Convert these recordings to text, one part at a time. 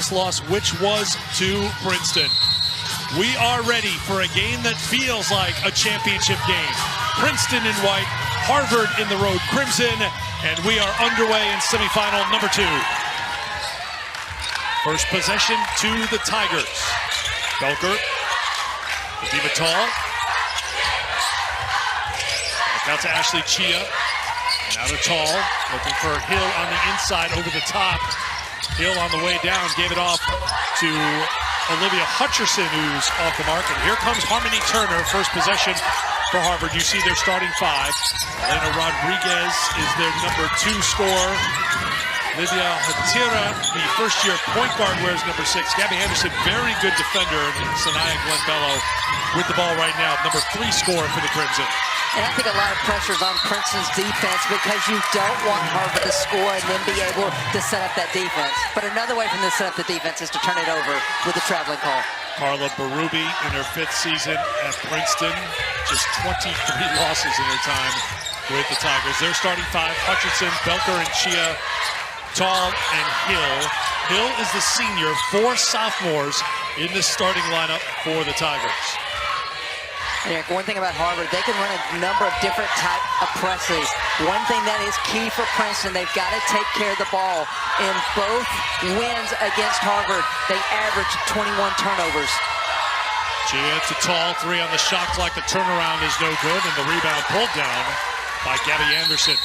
last loss, which was to Princeton. We are ready for a game that feels like a championship game. Princeton in white, Harvard in the road crimson, and we are underway in semifinal number 2. First possession to the Tigers. Belker, Tall. Back out to Ashley Chia. Now to Tall, looking for Hill on the inside over the top. Hill on the way down, gave it off to Olivia Hutcherson, who's off the mark. And here comes Harmony Turner, first possession for Harvard. You see their starting 5. Elena Rodriguez is their number 2 scorer. Livia Hatira, the first-year point guard, wears number 6. Gabby Anderson, very good defender. And Sanaya Glenbello with the ball right now, number 3 scorer for the Crimson. And I think a lot of pressure is on Princeton's defense because you don't want Harvard to score and then be able to set up that defense. But another way for them to set up the defense is to turn it over with a traveling call. Carla Berube in her 5th season at Princeton. Just 23 losses in her time with the Tigers. Their starting 5, Hutchinson, Belker, and Chia, Tall, and Hill. Hill is the senior, 4 sophomores in the starting lineup for the Tigers. Eric, one thing about Harvard, they can run a number of different type of presses. One thing that is key for Princeton, they've got to take care of the ball. In both wins against Harvard, they averaged 21 turnovers. Chia to Tall, 3 on the shot clock. The turnaround is no good, and the rebound pulled down by Gabby Anderson.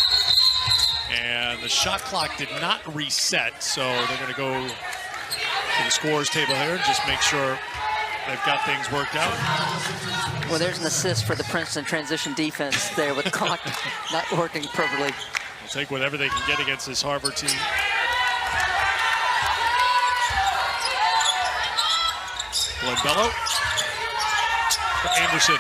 And the shot clock did not reset, so they're going to go to the scorer's table here and just make sure they've got things worked out. Well, there's an assist for the Princeton transition defense there with the clock not working perfectly. They'll take whatever they can get against this Harvard team. Glenbello for Anderson.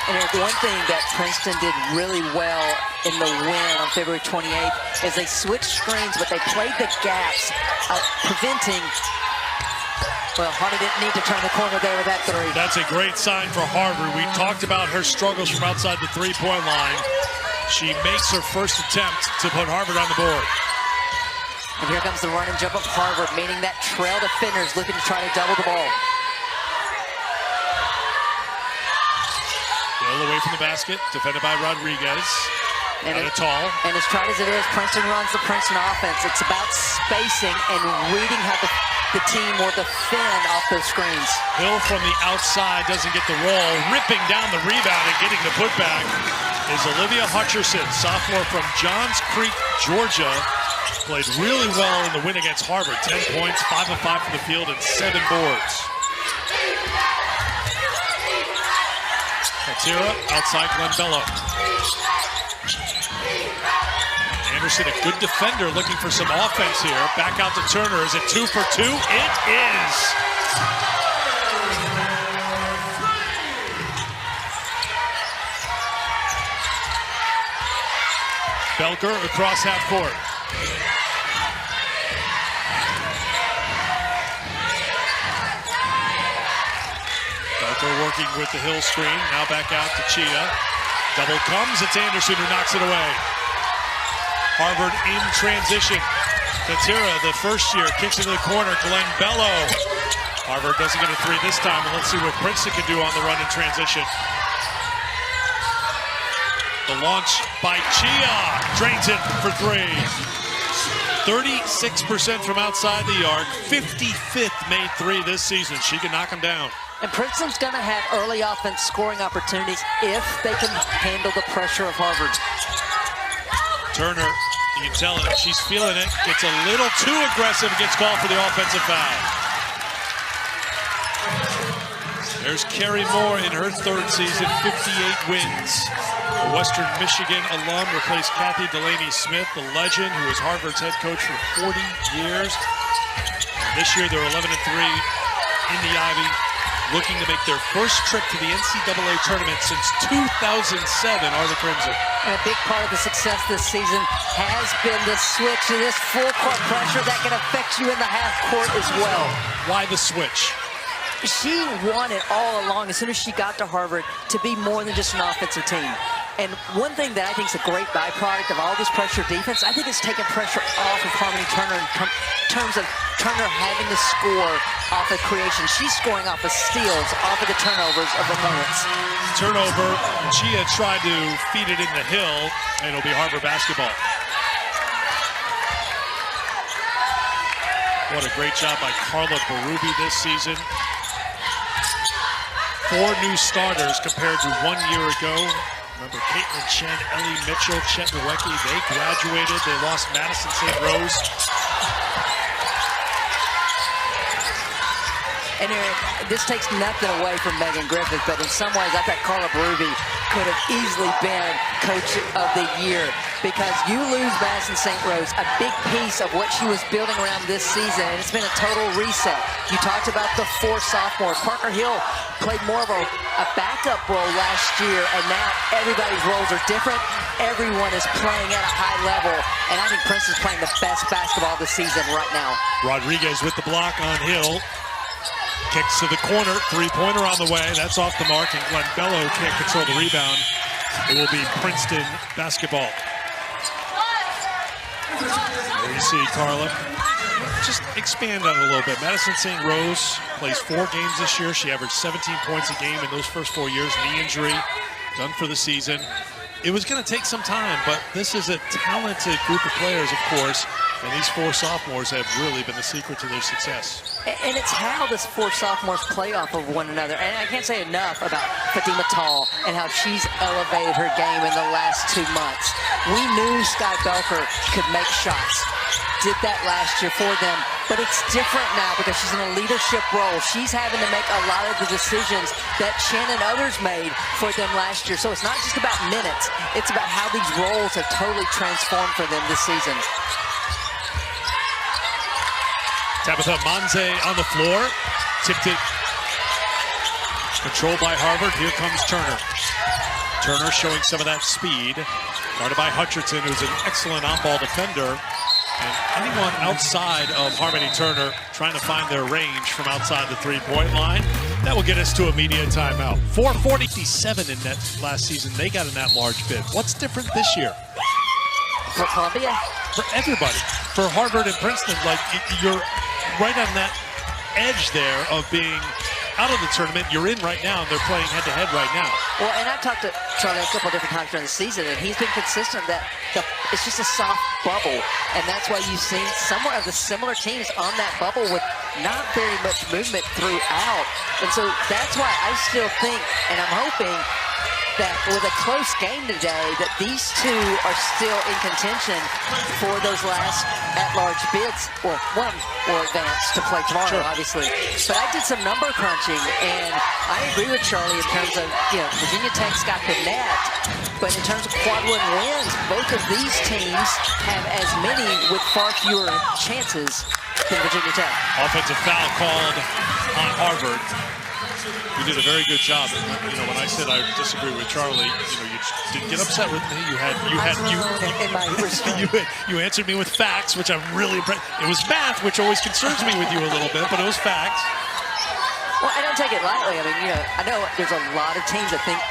And the one thing that Princeton did really well in the win on February 28th is they switched screens, but they played the gaps, preventing. Well, Hardy didn't need to turn the corner there with that 3. That's a great sign for Harvard. We talked about her struggles from outside the 3-point line. She makes her first attempt to put Harvard on the board. And here comes the run and jump of Harvard, meaning that trail defenders looking to try to double the ball. Hill away from the basket, defended by Rodriguez. And Tall. And as tried as it is, Princeton runs the Princeton offense. It's about spacing and reading how the team will defend off those screens. Hill from the outside doesn't get the roll. Ripping down the rebound and getting the putback is Olivia Hutcherson, sophomore from Johns Creek, Georgia. Played really well in the win against Harvard. 10 points, 5 of 5 from the field, and 7 boards. Hatira outside Glenbello. Anderson, a good defender, looking for some offense here. Back out to Turner. Is it 2 for 2? It is. Belker across half court. Belker working with the Hill screen. Now back out to Chia. Double comes. It's Anderson who knocks it away. Harvard in transition. Tatira, the first year, kicks into the corner. Glenbello. Harvard doesn't get a 3 this time, and let's see what Princeton can do on the run in transition. The launch by Chia. Drains it for 3. 36% from outside the arc. 55th made 3 this season. She can knock them down. And Princeton's going to have early offense scoring opportunities if they can handle the pressure of Harvard. Turner, you can tell it, she's feeling it. Gets a little too aggressive, gets called for the offensive foul. There's Carrie Moore in her 3rd season, 58 wins. A Western Michigan alum replaced Kathy Delaney Smith, the legend who was Harvard's head coach for 40 years. This year they're 11-3 in the Ivy, looking to make their first trip to the NCAA tournament since 2007 are the Crimson. And a big part of the success this season has been the switch to this full-court pressure that can affect you in the half-court as well. Why the switch? She wanted all along, as soon as she got to Harvard, to be more than just an offensive team. And one thing that I think is a great byproduct of all this pressure defense, I think it's taking pressure off of Harmony Turner in terms of Turner having to score off of creation. She's scoring off of steals, off of the turnovers of opponents. Turnover, Chia tried to feed it in the Hill, and it'll be Harvard basketball. What a great job by Carla Berube this season. 4 new starters compared to 1 year ago. Remember Caitlin Chen, Ellie Mitchell, Chet Nowicki, they graduated. They lost Madison St. Rose. And this takes nothing away from Megan Griffith, but in some ways I thought Carla Berube could have easily been Coach of the Year, because you lose Madison St. Rose, a big piece of what she was building around this season, and it's been a total reset. You talked about the 4 sophomores. Parker Hill played more of a backup role last year, and now everybody's roles are different. Everyone is playing at a high level, and I think Princeton's playing the best basketball this season right now. Rodriguez with the block on Hill. Kicks to the corner, 3-pointer on the way. That's off the mark, and Glenn Bello can't control the rebound. It will be Princeton basketball. There you see Carla. Just expand on it a little bit. Madison St. Rose plays 4 games this year. She averaged 17 points a game in those first 4 years. Knee injury, done for the season. It was going to take some time, but this is a talented group of players, of course, and these 4 sophomores have really been the secret to their success. And it's how these 4 sophomores play off of one another. And I can't say enough about Fatima Tall and how she's elevated her game in the last 2 months. We knew Sky Belker could make shots. Did that last year for them, but it's different now because she's in a leadership role. She's having to make a lot of the decisions that Chen and others made for them last year. So it's not just about minutes, it's about how these roles have totally transformed for them this season. Tabitha Manze on the floor, tipped it, controlled by Harvard. Here comes Turner. Turner showing some of that speed, guarded by Hutcherson, who's an excellent on-ball defender. And anyone outside of Harmony Turner trying to find their range from outside the 3-point line, that will get us to a media timeout. 447 in net last season. They got an at-large bid. What's different this year? For Columbia? For everybody. For Harvard and Princeton, like you're right on that edge there of being out of the tournament. You're in right now, and they're playing head-to-head right now. Well, and I've talked to Charlie a couple different times during the season, and he's been consistent that it's just a soft bubble, and that's why you've seen somewhat of the similar teams on that bubble with not very much movement throughout. And so that's why I still think, and I'm hoping, that with a close game today, that these 2 are still in contention for those last at-large bids. Well, one will advance to play tomorrow, obviously. But I did some number crunching, and I agree with Charlie in terms of, Virginia Tech's got the net, but in terms of quad 1 wins, both of these teams have as many with far fewer chances than Virginia Tech. Offensive foul called on Harvard. You did a very good job. When I said I disagree with Charlie, you didn't get upset with me. You answered me with facts, which I'm really impressed. It was math, which always concerns me with you a little bit, but it was facts. Well, I don't take it lightly. I mean, I know there's a lot of teams that think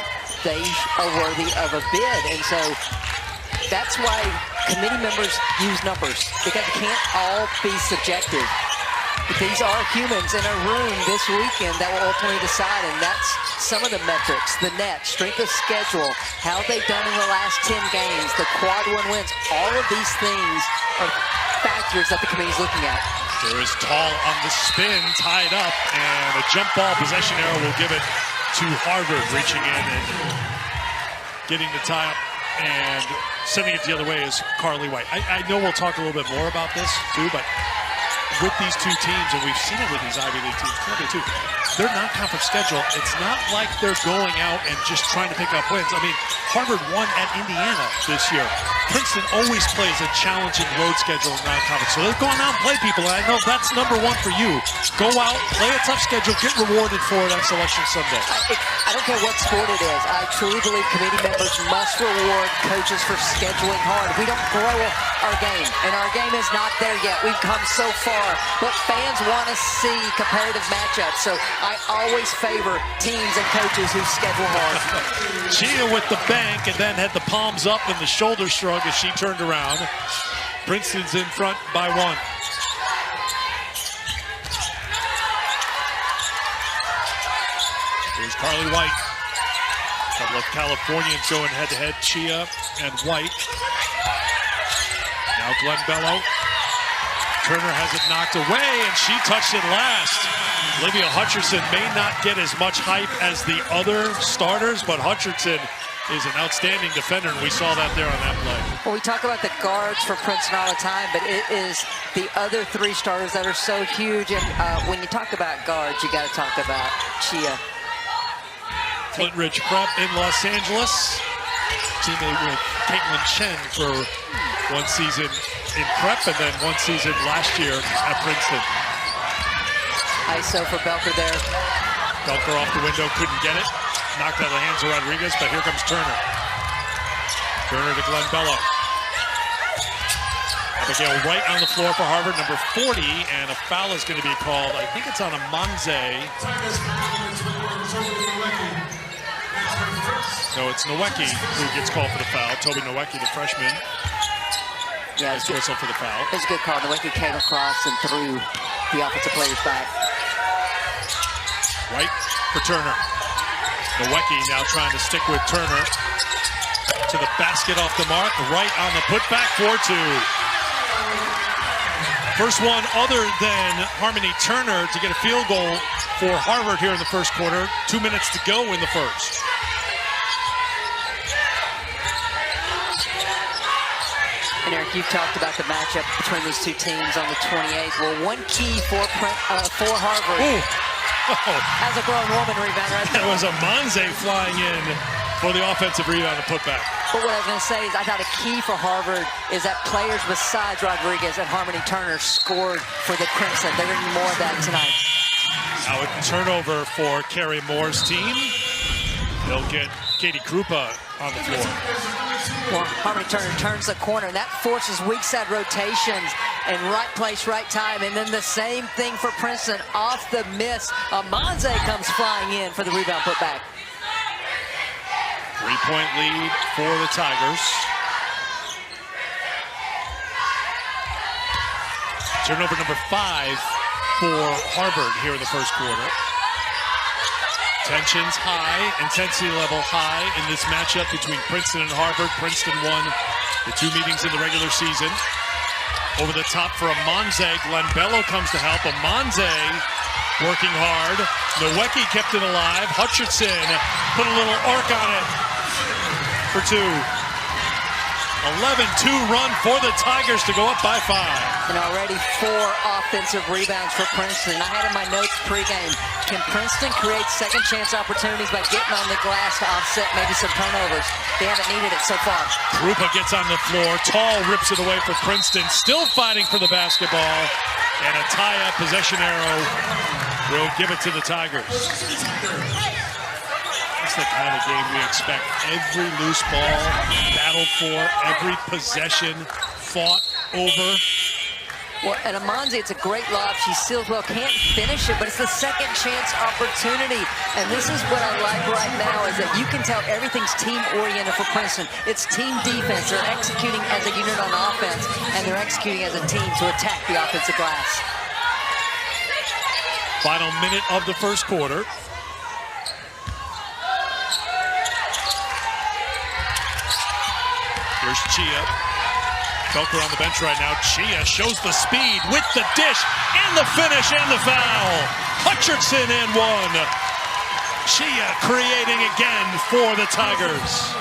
they are worthy of a bid, and so that's why committee members use numbers, because it can't all be subjective. These are humans in a room this weekend that will ultimately decide, and that's some of the metrics, the net, strength of schedule, how they've done in the last 10 games, the quad 1 wins. All of these things are factors that the committee's looking at. There is Tall on the spin, tied up, and a jump ball possession arrow will give it to Harvard, reaching in and getting the tie up and sending it the other way is Carly White. I know we'll talk a little bit more about this too, but with these 2 teams, and we've seen it with these Ivy League teams, Columbia too, their non-conference schedule, it's not like they're going out and just trying to pick up wins. I mean, Harvard won at Indiana this year. Princeton always plays a challenging road schedule in non-conference, so they're going out and play people, and I know that's number 1 for you. Go out, play a tough schedule, get rewarded for it on Selection Sunday. I don't care what sport it is. I truly believe committee members must reward coaches for scheduling hard. We don't grow our game, and our game is not there yet. We've come so far far, but fans want to see competitive matchups. So I always favor teams and coaches who schedule hard. Chia with the bank and then had the palms up and the shoulder shrug as she turned around. Princeton's in front by 1. Here's Carly White. A couple of Californians going head-to-head, Chia and White. Now Glenn Bello. Turner has it knocked away, and she touched it last. Olivia Hutcherson may not get as much hype as the other starters, but Hutcherson is an outstanding defender, and we saw that there on that play. Well, we talk about the guards for Princeton all the time, but it is the other 3 starters that are so huge. And when you talk about guards, you got to talk about Chia. Flint Ridge Prep in Los Angeles. Teammate with Caitlin Chen for 1 season in prep and then 1 season last year at Princeton. ISO for Belker there. Belker off the window, couldn't get it. Knocked out of the hands of Rodriguez, but here comes Turner. Turner to Glenn Bello. Abigail Wright on the floor for Harvard, number 40, and a foul is going to be called. I think it's on a Manze. No, it's Nowecki who gets called for the foul. Toby Nowecki, the freshman. Yeah, it's whistle for the foul. It's a good call. Nowecki came across and threw the offensive player's back. White for Turner. Nowecki now trying to stick with Turner. To the basket off the mark. Right on the putback, 4-2. First one other than Harmony Turner to get a field goal for Harvard here in the first quarter. 2 minutes to go in the first. And Eric, you've talked about the matchup between these 2 teams on the 28th. Well, one key for Harvard. As a grown woman rebound right there. That was a Manze flying in for the offensive rebound and putback. But what I was going to say is I thought a key for Harvard is that players besides Rodriguez and Harmony Turner scored for the Crimson. They're going to need more of that tonight. Now a turnover for Carrie Moore's team. They'll get Katie Krupa on the floor. Well, Harmony Turner turns the corner, and that forces weak side rotations and right place, right time. And then the same thing for Princeton off the miss. Manze comes flying in for the rebound putback. 3-point lead for the Tigers. Turnover number 5 for Harvard here in the first quarter. Tensions high, intensity level high in this matchup between Princeton and Harvard. Princeton won the 2 meetings in the regular season. Over the top for a Manze. Glenn Bello comes to help. A Manze working hard. Nowecki kept it alive. Hutcherson put a little arc on it for 2. 11-2 run for the Tigers to go up by 5. And already 4 offensive rebounds for Princeton. I had in my notes pregame, can Princeton create second chance opportunities by getting on the glass to offset maybe some turnovers? They haven't needed it so far. Krupa gets on the floor. Tall rips it away for Princeton. Still fighting for the basketball. And a tie-up possession arrow will give it to the Tigers. That's the kind of game we expect. Every loose ball battled for, every possession fought over. Well, and Manze, it's a great lob. She seals well, can't finish it, but it's the second chance opportunity. And this is what I like right now is that you can tell everything's team-oriented for Princeton. It's team defense. They're executing as a unit on offense, and they're executing as a team to attack the offensive glass. Final minute of the first quarter. Here's Chia. Belker on the bench right now. Chia shows the speed with the dish and the finish and the foul. Hutcherson and 1. Chia creating again for the Tigers.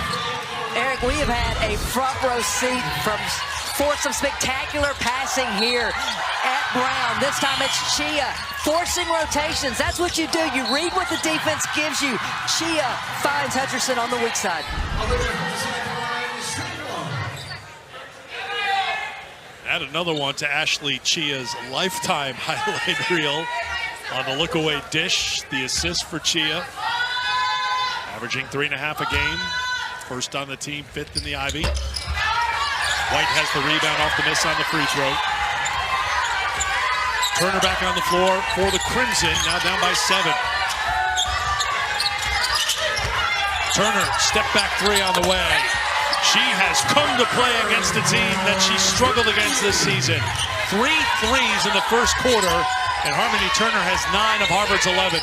Eric, we have had a front row seat for some spectacular passing here at Brown. This time it's Chia forcing rotations. That's what you do. You read what the defense gives you. Chia finds Hutcherson on the weak side. Add another one to Ashley Chia's lifetime highlight reel on the look-away dish. The assist for Chia. Averaging 3.5 a game. First on the team, 5th in the Ivy. White has the rebound off the miss on the free throw. Turner back on the floor for the Crimson, now down by 7. Turner, step back 3 on the way. She has come to play against a team that she struggled against this season. 3 threes in the first quarter, and Harmony Turner has 9 of Harvard's 11.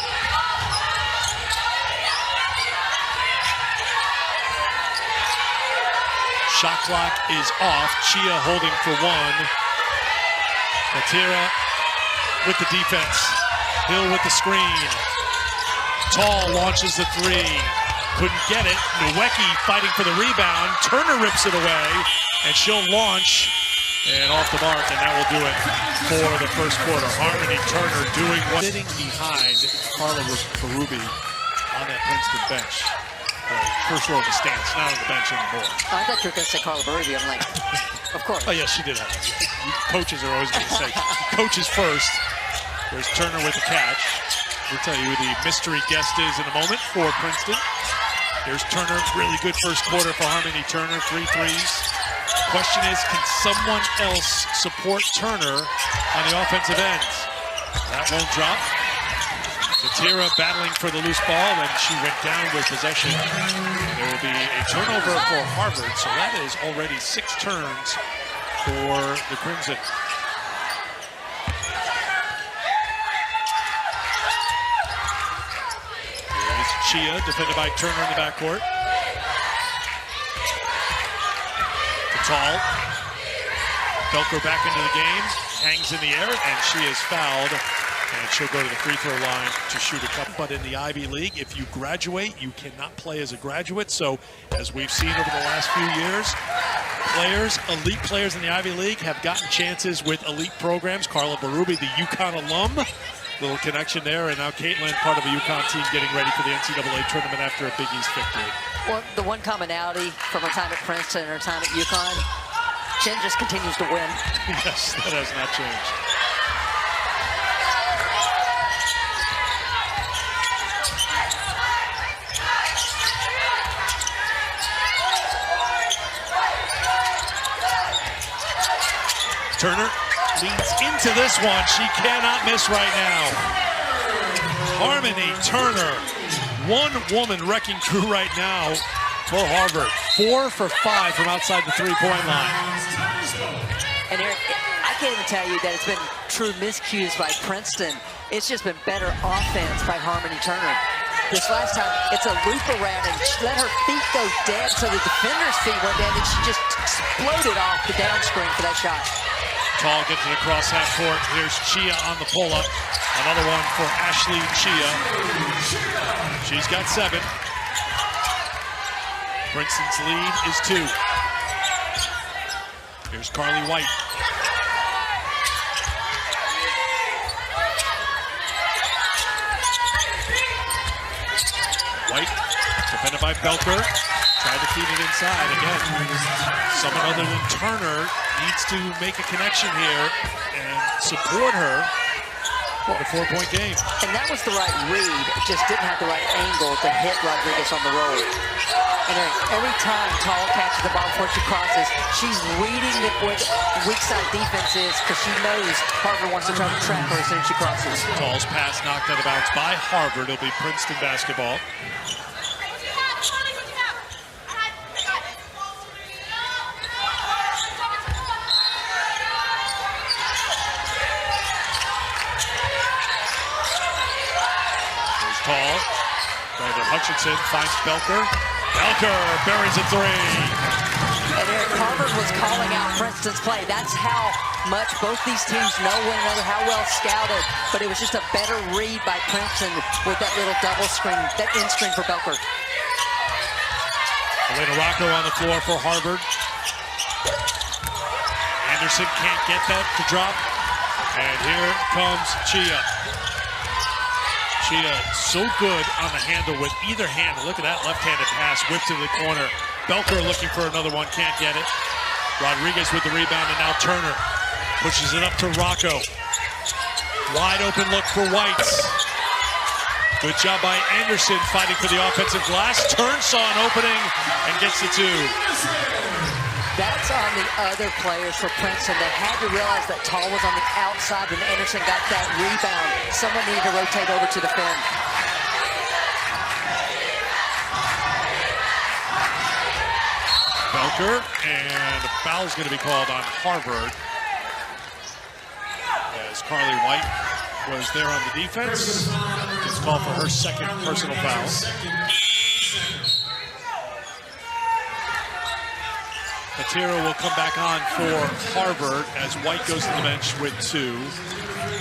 Shot clock is off. Chia holding for 1. Matera with the defense. Hill with the screen. Tall launches the 3. Couldn't get it. Nowecki fighting for the rebound. Turner rips it away, and she'll launch. And off the mark, and that will do it for the first quarter. Harmony Turner doing what? Sitting behind Carla Berube on that Princeton bench. First row of the stands, not on the bench anymore. Oh, I thought you were going to say Carla Berube. I'm like, of course. Oh, yes, she did have that. Coaches are always going to say, coaches first. There's Turner with the catch. We'll tell you who the mystery guest is in a moment for Princeton. Here's Turner, really good first quarter for Harmony Turner, 3 threes. Question is, can someone else support Turner on the offensive end? That won't drop. Matera battling for the loose ball, and she went down with possession. There will be a turnover for Harvard, so that is already 6 turns for the Crimson. Here's Chia, defended by Turner in the backcourt. Tall. Belker back into the game, hangs in the air, and she is fouled. And she'll go to the free throw line to shoot a couple. But in the Ivy League, if you graduate, you cannot play as a graduate. So, as we've seen over the last few years, elite players in the Ivy League have gotten chances with elite programs. Carla Berube, the UConn alum, little connection there. And now Caitlin, part of a UConn team, getting ready for the NCAA tournament after a Big East victory. Well, the one commonality from her time at Princeton and her time at UConn, Jen just continues to win. Yes, that has not changed. Turner leads into this one. She cannot miss right now. Harmony Turner, one-woman wrecking crew right now for Harvard. 4 for 5 from outside the three-point line. And Eric, I can't even tell you that it's been true miscues by Princeton. It's just been better offense by Harmony Turner. This last time, it's a loop around, and she let her feet go dead, so the defender's feet went dead, and she just exploded off the down screen for that shot. Tall gets it across half court. Here's Chia on the pull-up. Another one for Ashley Chia. She's got 7. Princeton's lead is 2. Here's Carly White. White, defended by Belker. Tried to feed it inside again. Someone other than Turner needs to make a connection here and support her for the 4-point game. And that was the right read. It just didn't have the right angle to hit Rodriguez on the roll. And every time Tall catches the ball before she crosses, she's reading where the weak side defense is, because she knows Harvard wants to try to trap her as soon as she crosses. Tall's pass knocked out of bounds by Harvard. It'll be Princeton basketball. Tall. David Hutchinson finds Belker. Belker buries a 3. And Eric, Harvard was calling out Princeton's play. That's how much both these teams know one another, how well scouted. But it was just a better read by Princeton with that little double screen, that in screen for Belker. Elena Rocco on the floor for Harvard. Anderson can't get that to drop. And here comes Chia. Chia so good on the handle with either hand. Look at that left-handed pass, whipped to the corner. Belker looking for another one, can't get it. Rodriguez with the rebound, and now Turner pushes it up to Rocco. Wide open look for Whites. Good job by Anderson fighting for the offensive glass. Turns, saw an opening, and gets the 2. That's on the other players for Princeton. They had to realize that Tall was on the outside when Anderson got that rebound. Someone needed to rotate over to defend. Belker, and a foul's going to be called on Harvard. As Carly White was there on the defense. It's called for her second personal foul. Matera will come back on for Harvard as White goes to the bench with 2.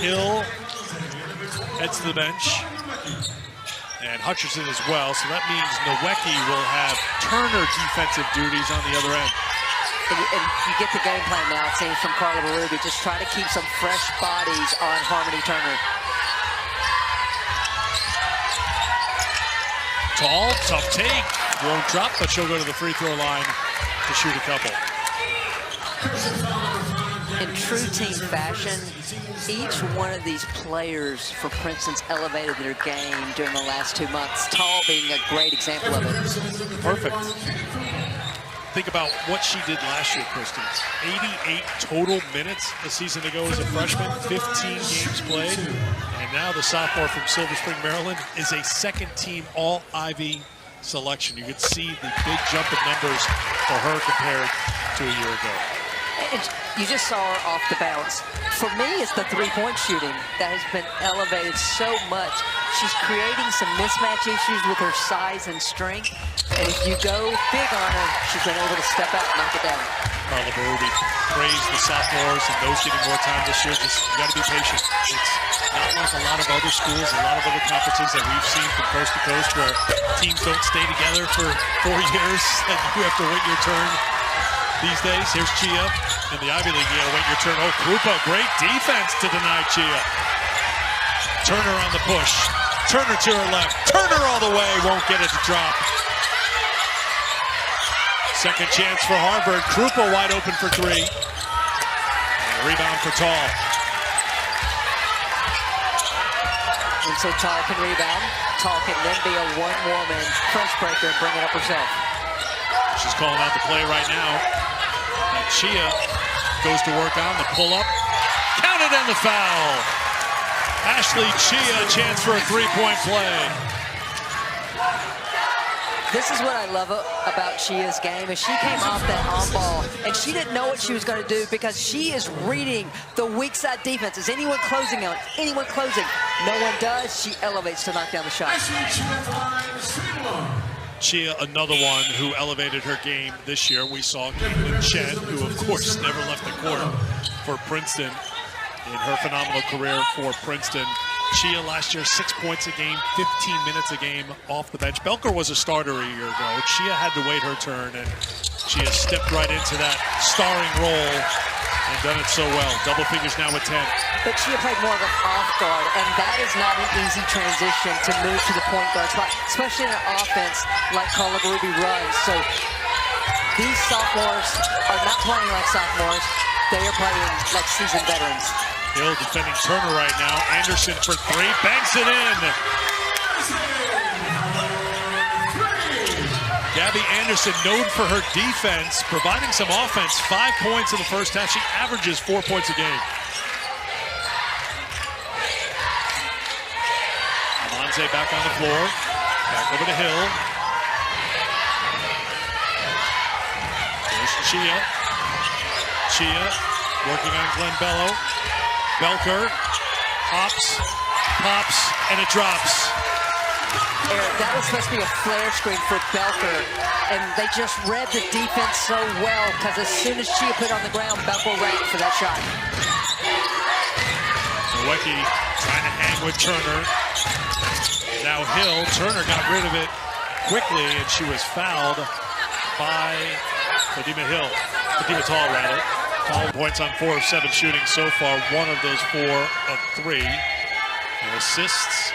Hill heads to the bench. And Hutcherson as well, so that means Nowicki will have Turner defensive duties on the other end. And you get the game plan now, it seems, from Carla Berube. Just try to keep some fresh bodies on Harmony Turner. Tall, tough take, won't drop, but she'll go to the free throw line to shoot a couple. In true team fashion, each one of these players for Princeton's elevated their game during the last 2 months. Tall being a great example of it. Perfect. Think about what she did last year, Kristen. 88 total minutes a season ago as a freshman, 15 games played. And now the sophomore from Silver Spring, Maryland, is a second-team All-Ivy selection. You can see the big jump in numbers for her compared to a year ago. And you just saw her off the bounce. For me, it's the three-point shooting that has been elevated so much. She's creating some mismatch issues with her size and strength. And if you go big on her, she's been able to step out and knock it down. Carla Berube praised the sophomores and those getting more time this year. Just, you got to be patient. It's not like a lot of other schools, a lot of other conferences that we've seen from coast to coast where teams don't stay together for 4 years and you have to wait your turn. These days, here's Chia in the Ivy League. You gotta wait your turn. Oh, Krupa, great defense to deny Chia. Turner on the push. Turner to her left. Turner all the way, won't get it to drop. Second chance for Harvard. Krupa wide open for 3. And a rebound for Tall. And so Tall can rebound. Tall can then be a one-woman French breaker and bring it up herself. She's calling out the play right now. And Chia goes to work on the pull-up. Counted and the foul. Ashley Chia, a chance for a three-point play. This is what I love about Chia's game, is she came off that on-ball, and she didn't know what she was going to do because she is reading the weak side defense. Is anyone closing on anyone closing? No one does. She elevates to knock down the shot. Chia, another one who elevated her game this year. We saw Caitlin Chen, who of course never left the court for Princeton in her phenomenal career for Princeton. Chia last year, 6 points a game, 15 minutes a game off the bench. Belker was a starter a year ago. Chia had to wait her turn, and Chia stepped right into that starring role and done it so well. Double figures now with 10. But Chia played more of an off guard, and that is not an easy transition to move to the point guard spot, especially in an offense like Carla Berube runs. So these sophomores are not playing like sophomores. They are playing like seasoned veterans. Hill defending Turner right now. Anderson for 3, banks it in. Gabby Anderson, known for her defense, providing some offense. 5 points in the first half. She averages 4 points a game. Amanze back on the floor. Back over to Hill. There's Chia. Chia working on Glenn Bello. Belker hops, pops, and it drops. Eric, that was supposed to be a flare screen for Belker, and they just read the defense so well because as soon as Chia put it on the ground, Belker ran for that shot. Nowicki trying to hang with Turner. Now Hill. Turner got rid of it quickly, and she was fouled by Fatima Tall, rather. Tall points on 4 of 7 shooting so far. 1 of those 4 of 3. And assists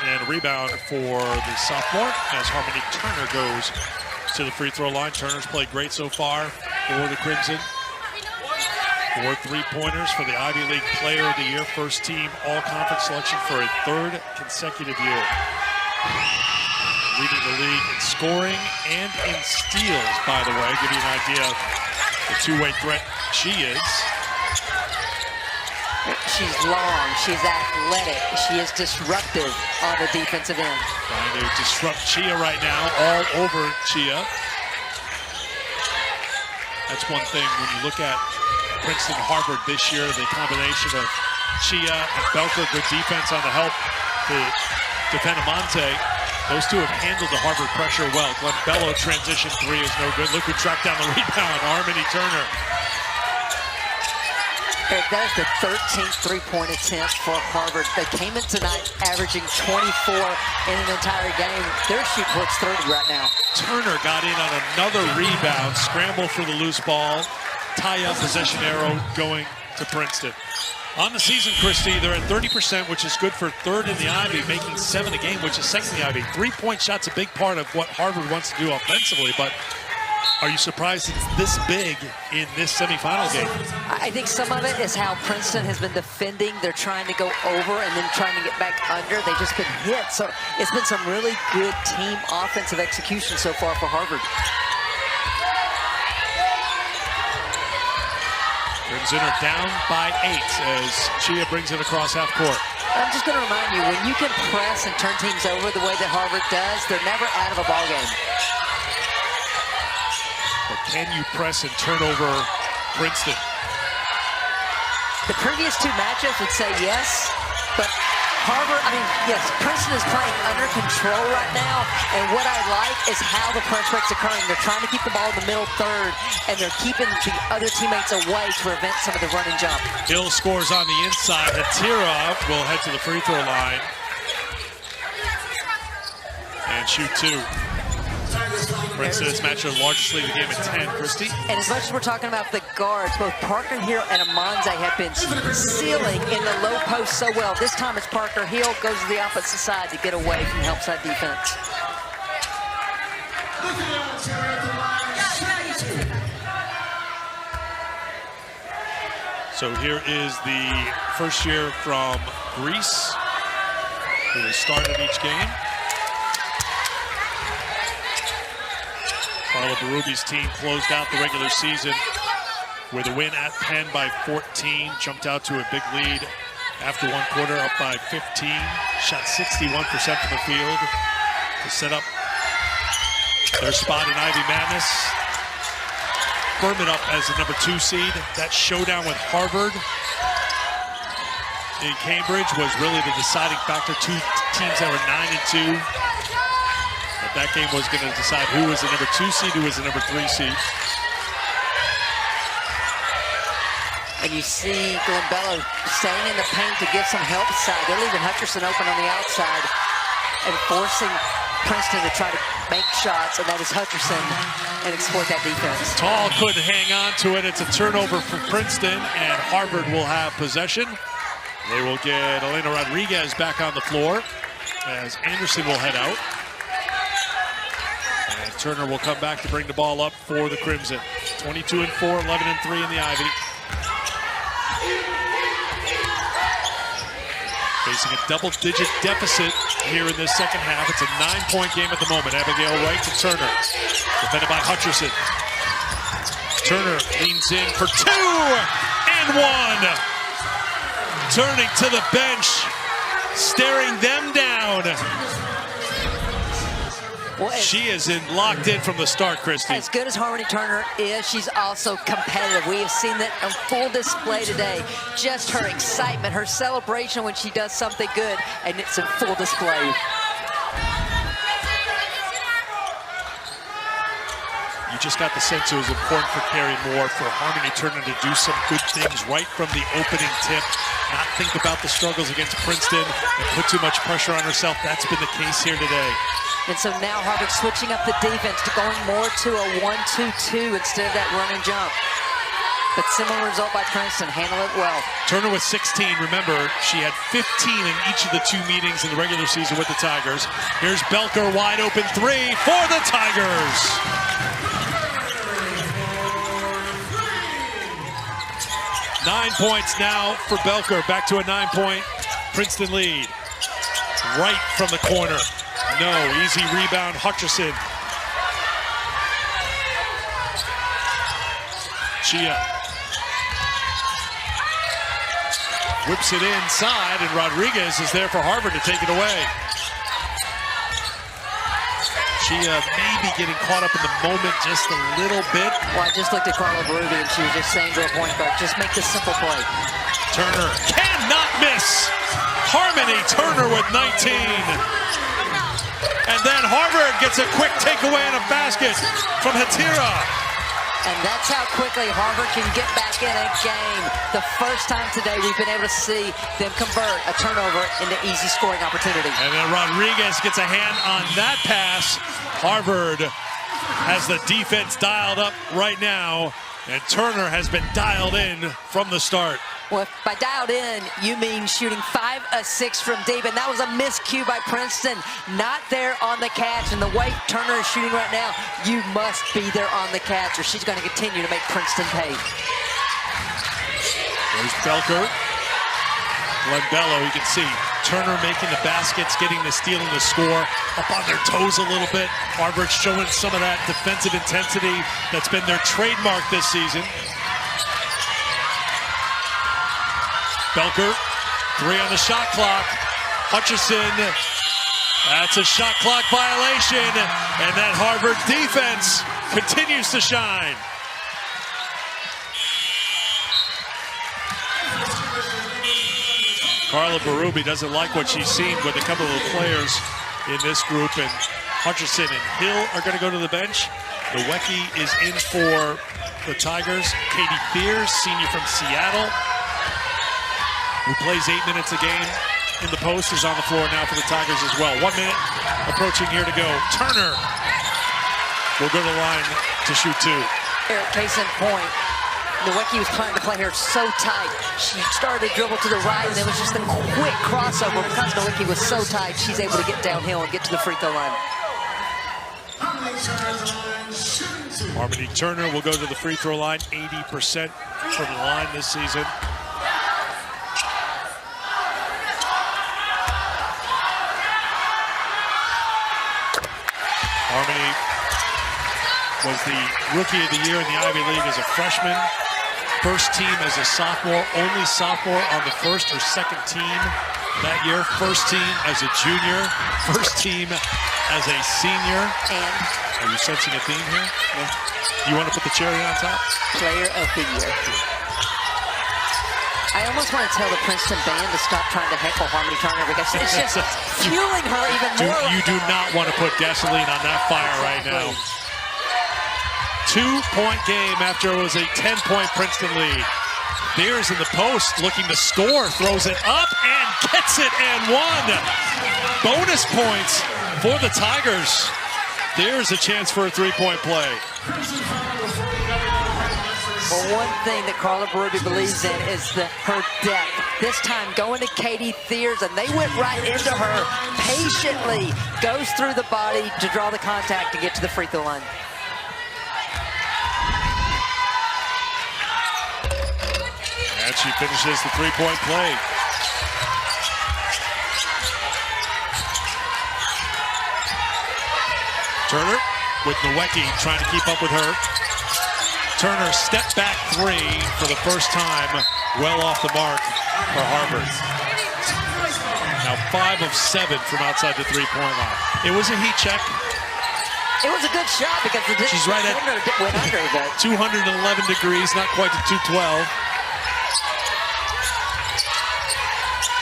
and a rebound for the sophomore as Harmony Turner goes to the free throw line. Turner's played great so far for the Crimson. 4 3-pointers for the Ivy League Player of the Year. First team all-conference selection for a 3rd consecutive year. leading the league in scoring and in steals, by the way. Give you an idea of the two-way threat she is. She's long, she's athletic, she is disruptive on the defensive end. Trying to disrupt Chia right now, all over Chia. That's one thing when you look at Princeton Harvard this year, the combination of Chia and Belker, good defense on the help to defend Amante. Those two have handled the Harvard pressure well. Glenn Bello transition three is no good. Look who tracked down the rebound, Harmony Turner. Eric, that is the 13th three-point attempt for Harvard. They came in tonight averaging 24 in an entire game. They're shooting towards 30 right now. Turner got in on another rebound, scramble for the loose ball, tie up possession arrow going to Princeton. On the season, Christy, they're at 30%, which is good for third in the Ivy, making 7 a game, which is second in the Ivy. Three-point shot's a big part of what Harvard wants to do offensively, but are you surprised it's this big in this semifinal game? I think some of it is how Princeton has been defending. They're trying to go over and then trying to get back under. They've just been hit. So it's been some really good team offensive execution so far for Harvard. Crimson are down by 8 as Chia brings it across half court. I'm just going to remind you, when you can press and turn teams over the way that Harvard does, they're never out of a ball game. But can you press and turn over Princeton? The previous 2 matchups would say yes, but Harvard, yes, Princeton is playing under control right now, and what I like is how the press break's occurring. They're trying to keep the ball in the middle third, and they're keeping the other teammates away to prevent some of the run and jump. Hill scores on the inside. Hatira will head to the free throw line and shoot 2. Princeton has matched their largest lead of the game at 10, Christy. And as much as we're talking about the guards, both Parker Hill and Amanze have been sealing in the low post so well. This time it's Parker Hill goes to the opposite side to get away from the help side defense. So here is the first year from Greece, who has started each game. Carla Berrubi's team closed out the regular season with a win at Penn by 14. Jumped out to a big lead after one quarter, up by 15. Shot 61% from the field to set up their spot in Ivy Madness. Furman up as the number 2 seed. That showdown with Harvard in Cambridge was really the deciding factor. 2 teams that were 9-2. That game was going to decide who was the number 2 seed, who was the number 3 seed. And you see Glenn Bello staying in the paint to give some help side. They're leaving Hutcherson open on the outside and forcing Princeton to try to make shots, and that is Hutcherson, and exploit that defense. Tall couldn't hang on to it. It's a turnover for Princeton, and Harvard will have possession. They will get Elena Rodriguez back on the floor as Anderson will head out. And Turner will come back to bring the ball up for the Crimson. 22-4, 11-3 in the Ivy. Facing a double-digit deficit here in this second half. It's a 9-point game at the moment. Abigail Wright to Turner. Defended by Hutcherson. Turner leans in for 2 and 1. Turning to the bench, staring them down. Well, she is locked in from the start, Christy. As good as Harmony Turner is, she's also competitive. We have seen that on full display today. Just her excitement, her celebration when she does something good, and it's in full display. You just got the sense it was important for Carrie Moore, for Harmony Turner to do some good things right from the opening tip, not think about the struggles against Princeton and put too much pressure on herself. That's been the case here today. And so now Harvard switching up the defense to going more to a 1-2-2 instead of that run and jump. But similar result by Princeton, handle it well. Turner with 16, remember, she had 15 in each of the 2 meetings in the regular season with the Tigers. Here's Belker, wide open 3 for the Tigers. Nine points now for Belker, back to a 9-point Princeton lead. Right from the corner. No. Easy rebound, Hutcherson. Chia whips it inside, and Rodriguez is there for Harvard to take it away. Chia maybe getting caught up in the moment just a little bit. Well, I just looked at Carla Berube, and she was just saying to her point guard, just make this simple play. Turner cannot miss. Harmony Turner with 19. And then Harvard gets a quick takeaway and a basket from Hatira. And that's how quickly Harvard can get back in a game. The first time today we've been able to see them convert a turnover into easy scoring opportunity. And then Rodriguez gets a hand on that pass. Harvard has the defense dialed up right now, and Turner has been dialed in from the start. Well, if by dialed in, you mean shooting 5 of 6 from deep, and that was a miscue by Princeton. Not there on the catch, and the way Turner is shooting right now, you must be there on the catch, or she's going to continue to make Princeton pay. There's Belker. Lembello, you can see Turner making the baskets, getting the steal and the score, up on their toes a little bit. Harvard showing some of that defensive intensity that's been their trademark this season. Belker, 3 on the shot clock. Hutcherson, that's a shot clock violation, and that Harvard defense continues to shine. Carla Berube doesn't like what she's seen with a couple of players in this group, and Hutcherson and Hill are going to go to the bench. Nowicki is in for the Tigers. Katie Fears, senior from Seattle, who plays 8 minutes a game in the post, is on the floor now for the Tigers as well. 1 minute approaching here to go. Turner will go to the line to shoot 2. Eric, case in point, Nowicki was trying to play her so tight. She started to dribble to the right, and it was just a quick crossover. Because Nowicki was so tight, she's able to get downhill and get to the free throw line. Harmony Turner will go to the free throw line, 80% from the line this season. Harmony was the Rookie of the Year in the Ivy League as a freshman. First team as a sophomore, only sophomore on the first or second team that year. First team as a junior, first team as a senior. And are you sensing a theme here? Yeah. You want to put the cherry on top? Player of the Year. I almost want to tell the Princeton band to stop trying to heckle Harmony Turner, because it's just fueling her even more. You do not want to put gasoline on that fire right now. 2-point game after it was a 10-point Princeton lead. Beers in the post looking to score, throws it up and gets it and one. Bonus points for the Tigers. There's a chance for a 3-point play. Well, one thing that Carla Berube believes in is her depth. This time going to Katie Fears, and they went right into her, patiently goes through the body to draw the contact and get to the free throw line. And she finishes the 3-point play. Turner with Nowicki trying to keep up with her. Turner step back 3 for the first time, well off the mark for Harvard. Now 5 of 7 from outside the 3-point line. It was a heat check. It was a good shot because the She's right at went under a bit. 211 degrees, not quite to 212.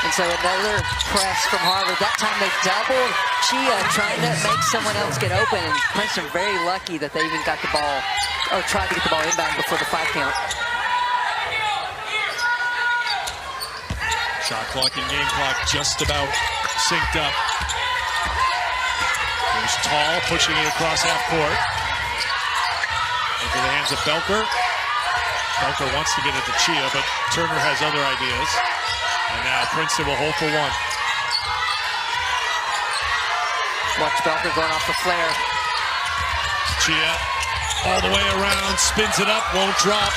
And so another press from Harvard. That time they doubled Chia, trying to make someone else get open. And Princeton very lucky that they even got the ball, or tried to get the ball inbound before the 5 count. Shot clock and game clock just about synced up. There's Tall pushing it across half court. Into the hands of Belker. Belker wants to get it to Chia, but Turner has other ideas. And now Princeton will hold for 1. Watch Belker going off the flare. Chia all the way around, spins it up, won't drop.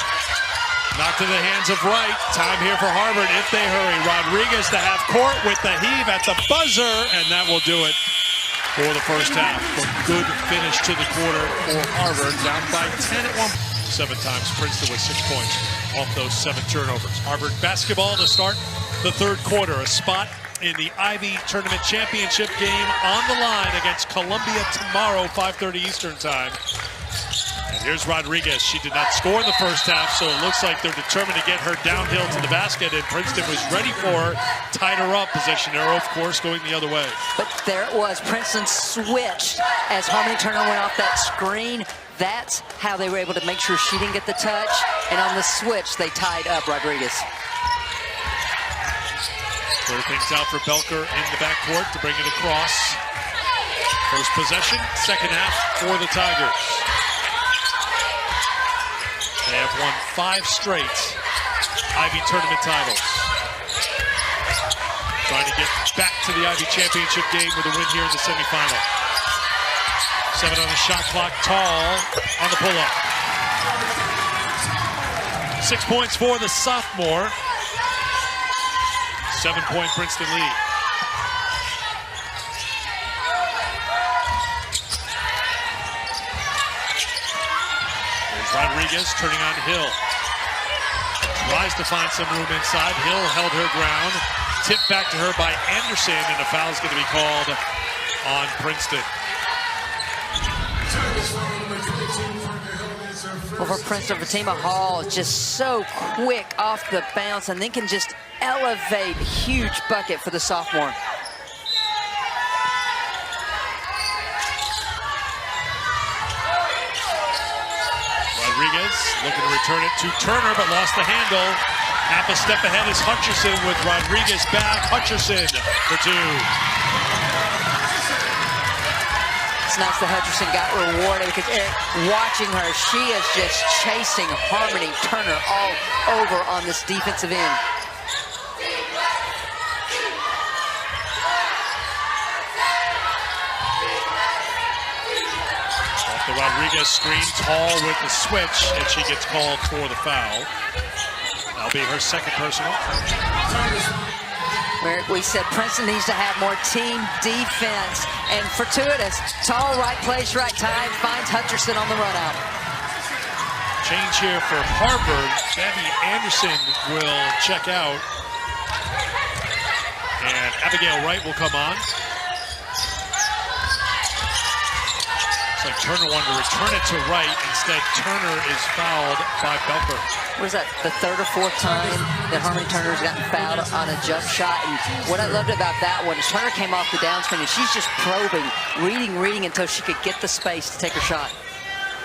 Knocked to the hands of Wright. Time here for Harvard if they hurry. Rodriguez to half court with the heave at the buzzer, and that will do it. for the first half. A good finish to the quarter for Harvard, down by 10 at one. 7 times Princeton with 6 points off those 7 turnovers. Harvard basketball to start the third quarter. A spot in the Ivy Tournament Championship game on the line against Columbia tomorrow, 5:30 Eastern time. And here's Rodriguez. She did not score in the first half, so it looks like they're determined to get her downhill to the basket, and Princeton was ready for her, tied her up. Possession arrow, of course, going the other way. But there it was. Princeton switched as Harmony Turner went off that screen. That's how they were able to make sure she didn't get the touch. And on the switch, they tied up Rodriguez. Clear things out for Belker in the backcourt to bring it across. First possession, second half for the Tigers. They have won 5 straight Ivy Tournament titles. Trying to get back to the Ivy Championship game with a win here in the semifinal. 7 on the shot clock, Tall on the pull-up. 6 points for the sophomore. 7-point Princeton lead. There's Rodriguez turning on Hill. Tries to find some room inside. Hill held her ground. Tipped back to her by Anderson, and a foul is going to be called on Princeton. Well, for Princeton, Fatima Hall is just so quick off the bounce and then can just elevate. Huge bucket for the sophomore. Rodriguez looking to return it to Turner, but lost the handle. Half a step ahead is Hutcherson with Rodriguez back. Hutcherson for 2. It's nice that Hutcherson got rewarded because Eric, watching her, she is just chasing Harmony Turner all over on this defensive end. Off the Rodriguez screen, Tall with the switch, and she gets called for the foul. That'll be her second personal. We said Princeton needs to have more team defense, and fortuitous. Tall, right place, right time, finds Hutcherson on the run out. Change here for Harvard. Debbie Anderson will check out, and Abigail Wright will come on. Looks like Turner wanted to return it to Wright. Instead, Turner is fouled by Belker. What is that, the 3rd or 4th time that Harmony Turner's gotten fouled on a jump shot? And what I loved about that one is Turner came off the down screen and she's just probing, reading until she could get the space to take her shot.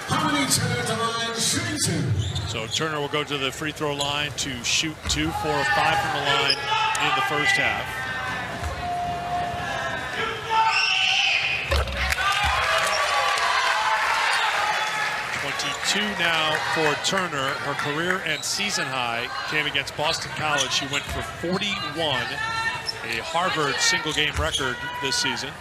Harmony Turner at the line, shooting 2. So Turner will go to the free throw line to shoot 2, 4 of 5 from the line in the first half. Two now for Turner. Her career and season high came against Boston College. She went for 41, a Harvard single game record this season.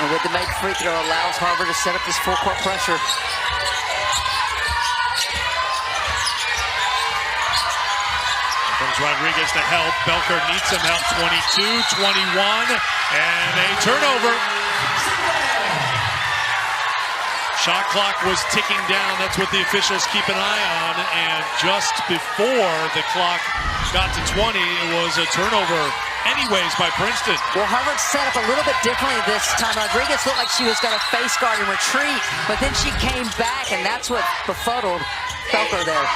And with the made free throw allows Harvard to set up this full court pressure. Comes Rodriguez to help. Belker needs some help. 22-21, and a turnover. Shot clock was ticking down. That's what the officials keep an eye on. And just before the clock got to 20, it was a turnover anyways by Princeton. Well, Harvard set up a little bit differently this time. Rodriguez looked like she was going to face guard and retreat, but then she came back, and that's what befuddled Belker there.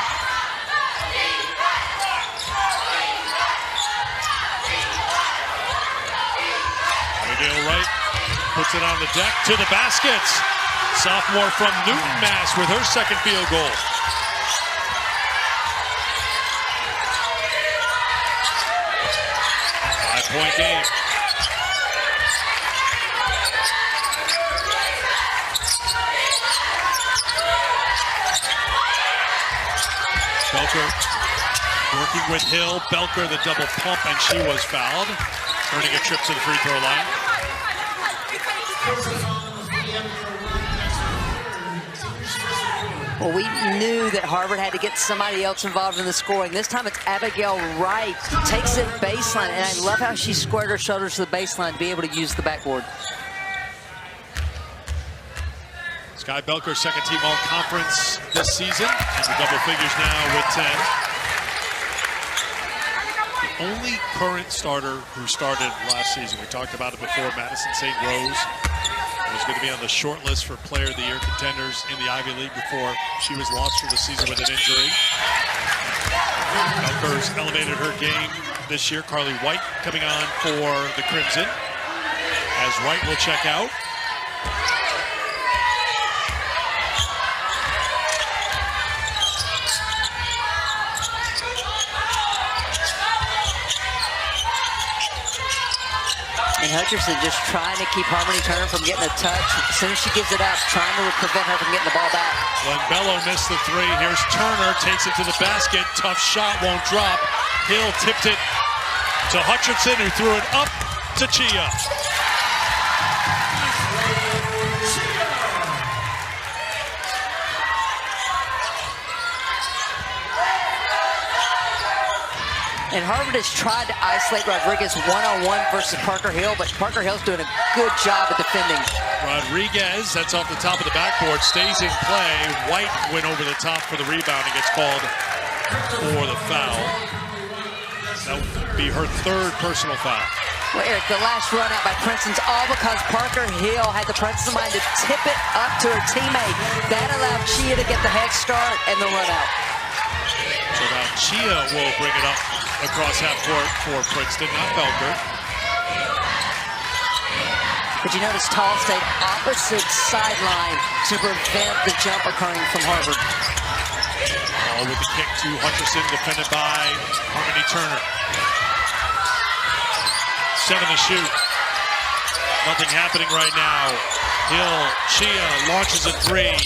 Abigail Wright puts it on the deck to the baskets. Sophomore from Newton, Mass. with her second field goal. Five-point game. Belker working with Hill. Belker the double pump, and she was fouled. Earning a trip to the free throw line. Well, we knew that Harvard had to get somebody else involved in the scoring. This time it's Abigail Wright, takes it baseline, and I love how she squared her shoulders to the baseline to be able to use the backboard. Sky Belker, second team all-conference this season, into double figures now with 10. The only current starter who started last season, we talked about it before, Madison St. Rose, was going to be on the short list for Player of the Year contenders in the Ivy League before she was lost for the season with an injury. Belker's elevated her game this year. Carly White coming on for the Crimson, as White will check out. And Hutcherson just trying to keep Harmony Turner from getting a touch. As soon as she gives it up, trying to prevent her from getting the ball back. When Bello missed the three, here's Turner, takes it to the basket. Tough shot, won't drop. Hill tipped it to Hutcherson, who threw it up to Chia. And Harvard has tried to isolate Rodriguez one-on-one versus Parker Hill, but Parker Hill's doing a good job at defending. Rodriguez, that's off the top of the backboard, stays in play. White went over the top for the rebound and gets called for the foul. That would be her third personal foul. Well, Eric, the last run out by Princeton's all because Parker Hill had the presence of mind to tip it up to her teammate. That allowed Chia to get the head start and the run out. So now Chia will bring it up across half court for Princeton, not Belker. But you notice Tall stayed opposite sideline to prevent the jump occurring from Harvard. Ball with the kick to Hutcherson, defended by Harmony Turner. 7 to shoot. Nothing happening right now. Hill, Chia launches a three.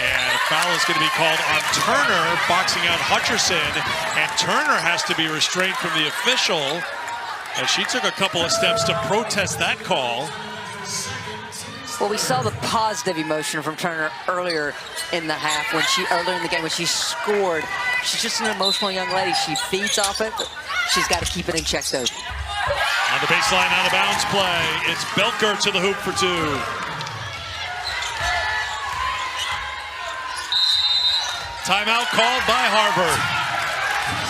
And a foul is going to be called on Turner, boxing out Hutcherson. And Turner has to be restrained from the official, as she took a couple of steps to protest that call. Well, we saw the positive emotion from Turner earlier in the half, earlier in the game when she scored. She's just an emotional young lady. She feeds off it, but she's got to keep it in check, though. On the baseline, out of bounds play. It's Belker to the hoop for two. Timeout called by Harvard.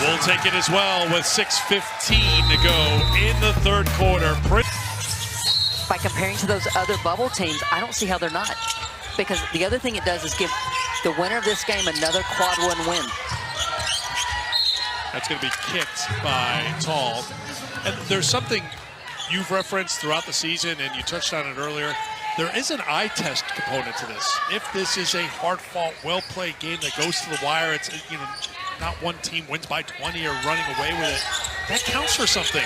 We'll take it as well with 6:15 to go in the third quarter. By comparing to those other bubble teams, I don't see how they're not. Because the other thing it does is give the winner of this game another quad one win. That's going to be kicked by Tall. And there's something you've referenced throughout the season, and you touched on it earlier. There is an eye test component to this. If this is a hard-fought, well-played game that goes to the wire, it's, you know, not one team wins by 20 or running away with it. That counts for something.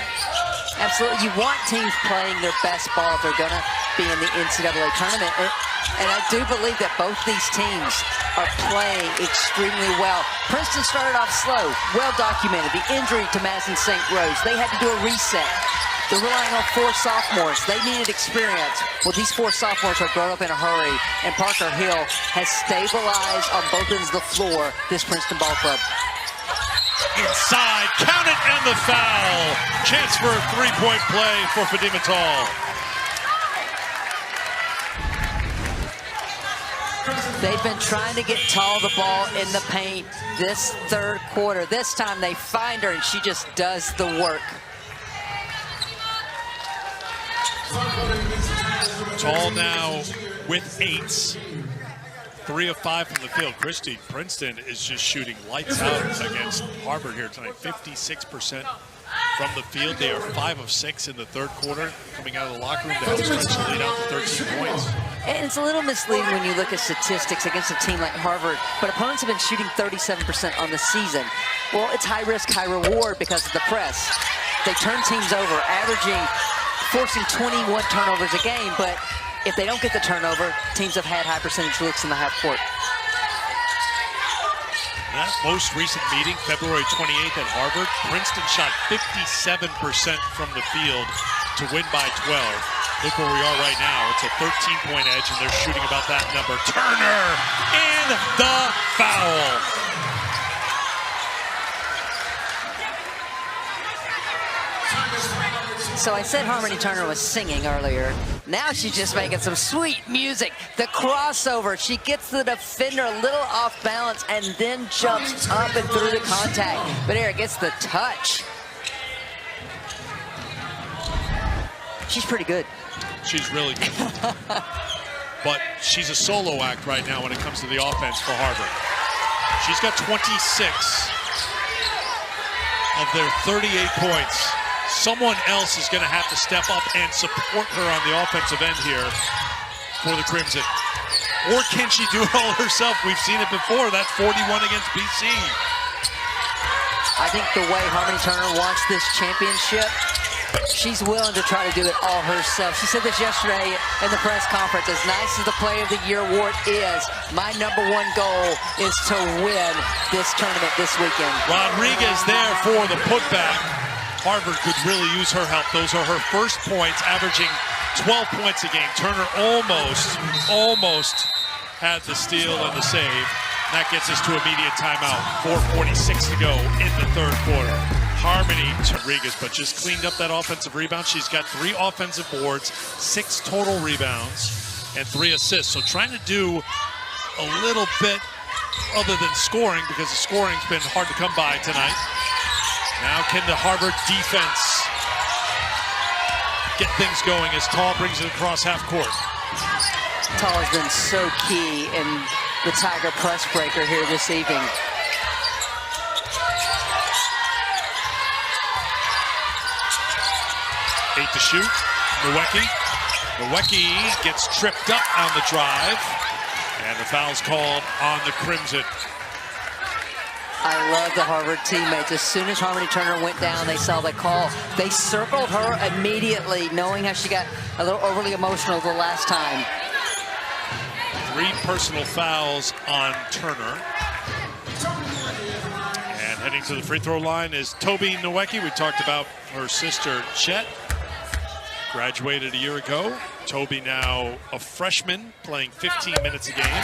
Absolutely. You want teams playing their best ball if they're going to be in the NCAA tournament. And I do believe that both these teams are playing extremely well. Princeton started off slow, well documented. The injury to Madison St. Rose. They had to do a reset. They're relying on 4 sophomores. They needed experience. Well, these 4 sophomores are grown up in a hurry, and Parker Hill has stabilized on both ends of the floor this Princeton ball club. Inside, count it, and the foul. Chance for a three-point play for Fadima Tall. They've been trying to get Tall the ball in the paint this third quarter. This time they find her, and she just does the work. Tall now with 8s. 3 of 5 from the field. Christy, Princeton is just shooting lights out against Harvard here tonight. 56% from the field. They are 5 of 6 in the third quarter, coming out of the locker room to help stretch the lead out to 13 points. And it's a little misleading when you look at statistics against a team like Harvard, but opponents have been shooting 37% on the season. Well, it's high risk, high reward because of the press. They turn teams over, forcing 21 turnovers a game, but if they don't get the turnover, teams have had high percentage looks in the half court. That most recent meeting, February 28th at Harvard, Princeton shot 57% from the field to win by 12. Look where we are right now. It's a 13-point edge, and they're shooting about that number. Turner and the foul. So I said Harmony Turner was singing earlier. Now she's just making some sweet music. The crossover. She gets the defender a little off balance and then jumps up and through the contact. But Eric gets the touch. She's pretty good. She's really good. But she's a solo act right now when it comes to the offense for Harvard. She's got 26 of their 38 points. Someone else is going to have to step up and support her on the offensive end here for the Crimson. Or can she do it all herself? We've seen it before. That's 41 against BC. I think the way Harmony Turner wants this championship, she's willing to try to do it all herself. She said this yesterday in the press conference. As nice as the Player of the Year award is, my #1 goal is to win this tournament this weekend. Rodriguez there for the putback. Harvard could really use her help. Those are her first points, averaging 12 points a game. Turner almost had the steal and the save. That gets us to immediate timeout. 4:46 to go in the third quarter. Harmony Rodriguez, but just cleaned up that offensive rebound. She's got 3 offensive boards, 6 total rebounds, and 3 assists. So trying to do a little bit other than scoring, because the scoring's been hard to come by tonight. Now can the Harvard defense get things going as Tall brings it across half court? Tall has been so key in the Tiger press breaker here this evening. Eight to shoot. Nowicki gets tripped up on the drive, and the foul's called on the Crimson. I love the Harvard teammates. As soon as Harmony Turner went down, they saw the call. They circled her immediately, knowing how she got a little overly emotional the last time. 3 personal fouls on Turner. And heading to the free throw line is Toby Nowicki. We talked about her sister, Chet. Graduated a year ago. Toby now a freshman, playing 15 minutes a game.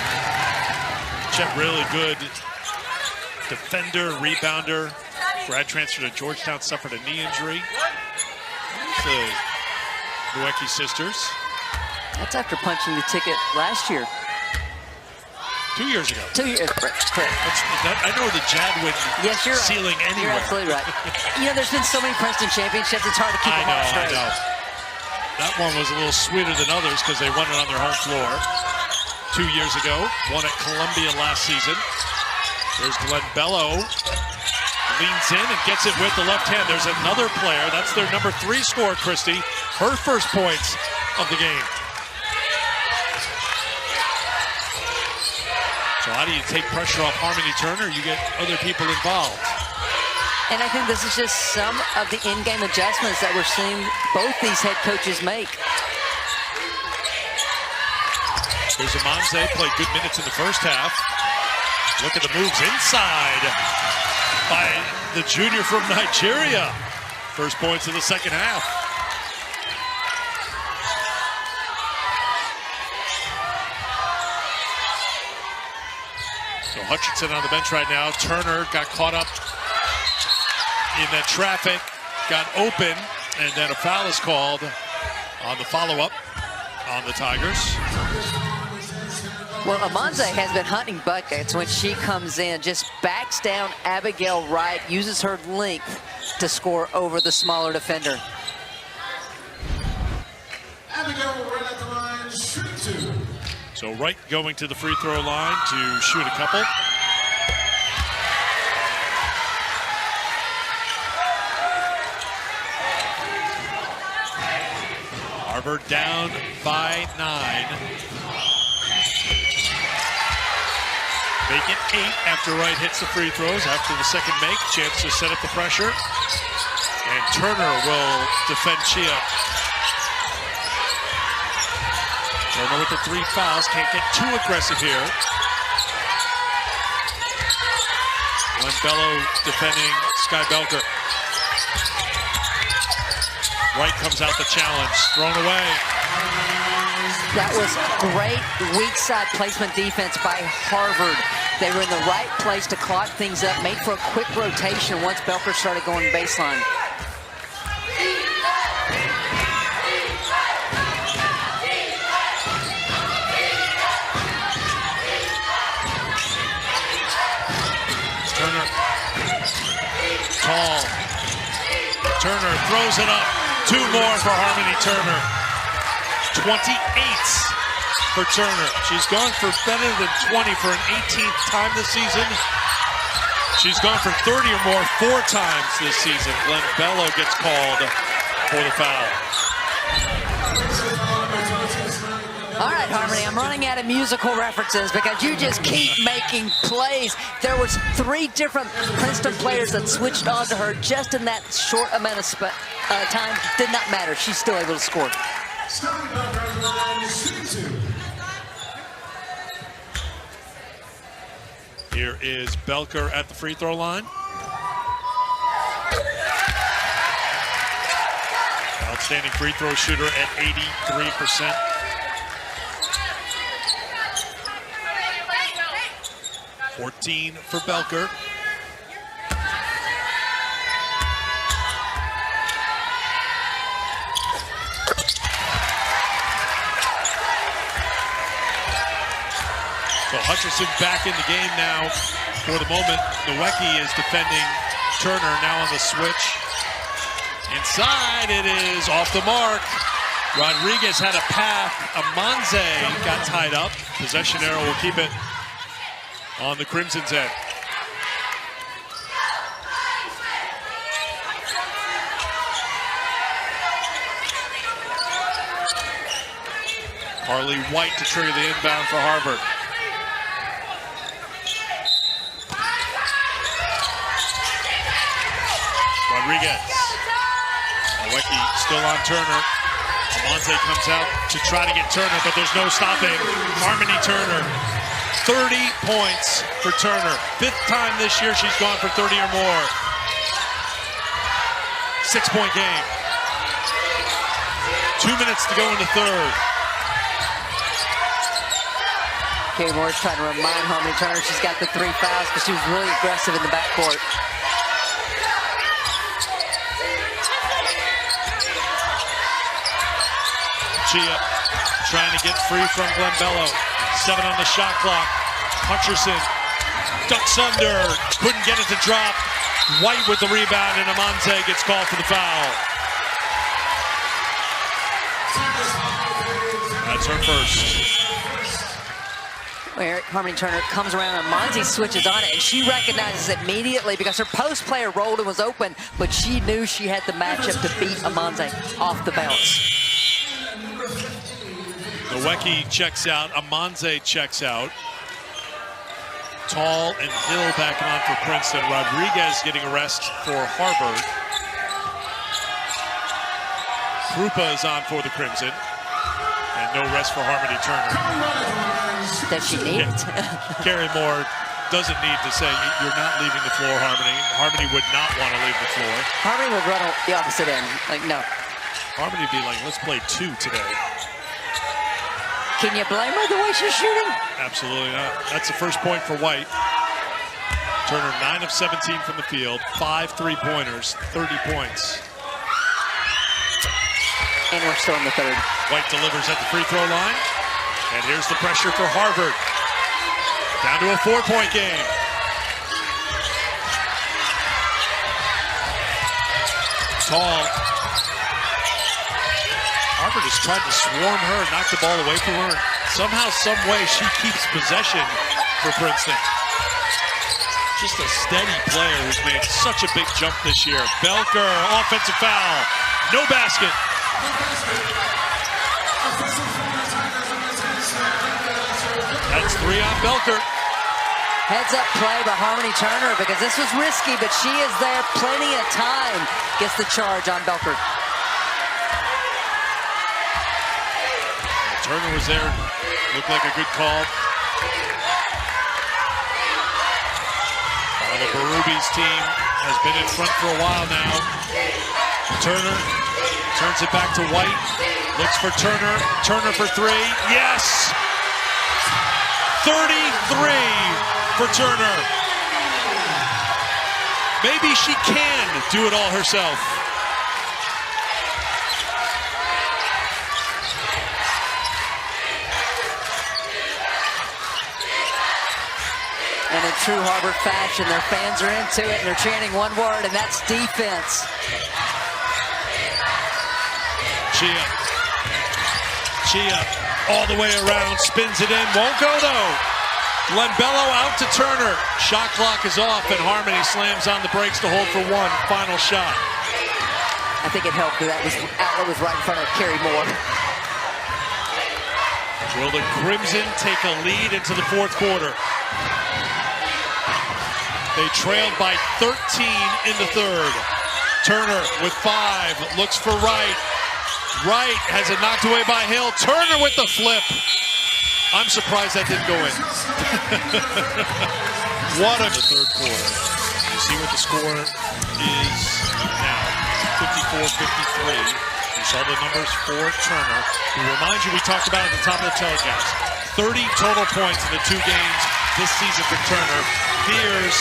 Chet really good defender, rebounder. Grad transfer to Georgetown, suffered a knee injury. The Nowicki sisters. That's after punching the ticket last year. 2 years ago. 2 years, correct. I know the Jadwin yes, you're ceiling right. anywhere. You're absolutely right. You know, there's been so many Princeton championships, it's hard to keep them all straight. I know. That one was a little sweeter than others because they won it on their home floor 2 years ago. Won at Columbia last season. There's Glenn Bello. Leans in and gets it with the left hand. There's another player. That's their number 3 scorer, Christie. Her first points of the game. So how do you take pressure off Harmony Turner? You get other people involved. And I think this is just some of the in-game adjustments that we're seeing both these head coaches make. There's Amanze, played good minutes in the first half. Look at the moves inside by the junior from Nigeria. First points of the second half. So Hutchinson on the bench right now. Turner got caught up in that traffic, got open, and then a foul is called on the follow-up on the Tigers. Well, Amanze has been hunting buckets when she comes in, just backs down Abigail Wright, uses her length to score over the smaller defender. Abigail right at the line, shooting 2. So Wright going to the free throw line to shoot a couple. Harvard down by 9. Make it 8 after Wright hits the free throws. After the second make, chance to set up the pressure. And Turner will defend Chia. Turner with the 3 fouls. Can't get too aggressive here. Glenn Bello defending Sky Belker. Wright comes out the challenge. Thrown away. That was great weak side placement defense by Harvard. They were in the right place to clock things up, made for a quick rotation once Belker started going baseline. Turner, tall. Turner throws it up. 2 more for Harmony Turner. 28 for Turner. She's gone for better than 20 for an 18th time this season. She's gone for 30 or more 4 times this season. Glenn Bello gets called for the foul. All right, Harmony, I'm running out of musical references because you just keep making plays. There was 3 different Princeton players that switched on to her just in that short amount of time. Did not matter. She's still able to score. Here is Belker at the free throw line. Outstanding free throw shooter at 83%. $14 for Belker. So Hutcherson back in the game now for the moment. Nowicki is defending Turner now on the switch. Inside, it is off the mark. Rodriguez had a path. Amanze got tied up. Possession arrow will keep it on the Crimson's end. Harley White to trigger the inbound for Harvard. Rodriguez. Nowicki still on Turner. Amanze comes out to try to get Turner, but there's no stopping Harmony Turner. 30 points for Turner. 5th time this year she's gone for 30 or more. 6-point game. 2 minutes to go in the 3rd. Kay Moore's trying to remind Harmony Turner she's got the 3 fouls because she was really aggressive in the backcourt. Chia trying to get free from Glenn Bello. 7 on the shot clock. Hutcherson ducks under. Couldn't get it to drop. White with the rebound, and Amanze gets called for the foul. That's her first. Where Harmony Turner comes around and Amanze switches on it, and she recognizes it immediately because her post player rolled and was open, but she knew she had the matchup to beat Amanze off the bounce. Nowicki checks out. Amanze checks out. Tall and Hill back on for Princeton. Rodriguez getting a rest for Harvard. Krupa is on for the Crimson. And no rest for Harmony Turner. Does she need it? Carrie Moore doesn't need to say, you're not leaving the floor, Harmony. Harmony would not want to leave the floor. Harmony would run the opposite end. Like, no. Harmony would be like, let's play 2 today. Can you blame her the way she's shooting? Absolutely not. That's the first point for White. Turner 9 of 17 from the field, 5 3-pointers, 30 points. And we're still in the 3rd. White delivers at the free throw line. And here's the pressure for Harvard. Down to a 4-point game. Tall. Harvard has tried to swarm her, knock the ball away from her. Somehow, some way, she keeps possession for Princeton. Just a steady player who's made such a big jump this year. Belker, offensive foul. No basket. That's 3 on Belker. Heads up play by Harmony Turner because this was risky, but she is there plenty of time. Gets the charge on Belker. Turner was there, looked like a good call. The Berubis team has been in front for a while now. Turner Turns it back to White. Looks for Turner. Turner for three. Yes! 33 for Turner. Maybe she can do it all herself. And in true Harvard fashion, their fans are into it, and they're chanting one word, and that's defense. Chia all the way around, spins it in, won't go though. Bello out to Turner. Shot clock is off, and Harmony slams on the brakes to hold for one. Final shot. I think it helped that outlet was right in front of Carrie Moore. Will the Crimson take a lead into the fourth quarter? They trailed by 13 in the third. Turner with 5, looks for Wright. Wright has it knocked away by Hill. Turner with the flip. I'm surprised that didn't go in. What a third quarter. You see what the score is now. 54-53. You saw the numbers for Turner. We remind you, we talked about at the top of the telecast. 30 total points in the 2 games this season for Turner. Fears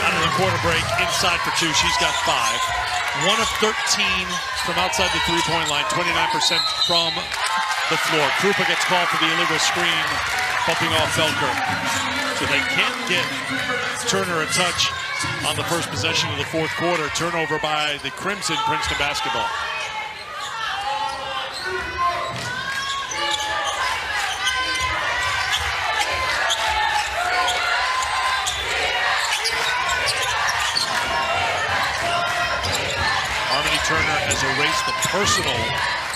out of the quarter break, inside for 2. She's got 5. 1 of 13 from outside the three-point line, 29% from the floor. Krupa gets called for the illegal screen, bumping off Belker. So they can't get Turner a touch on the first possession of the fourth quarter. Turnover by the Crimson, Princeton basketball. Turner has erased the personal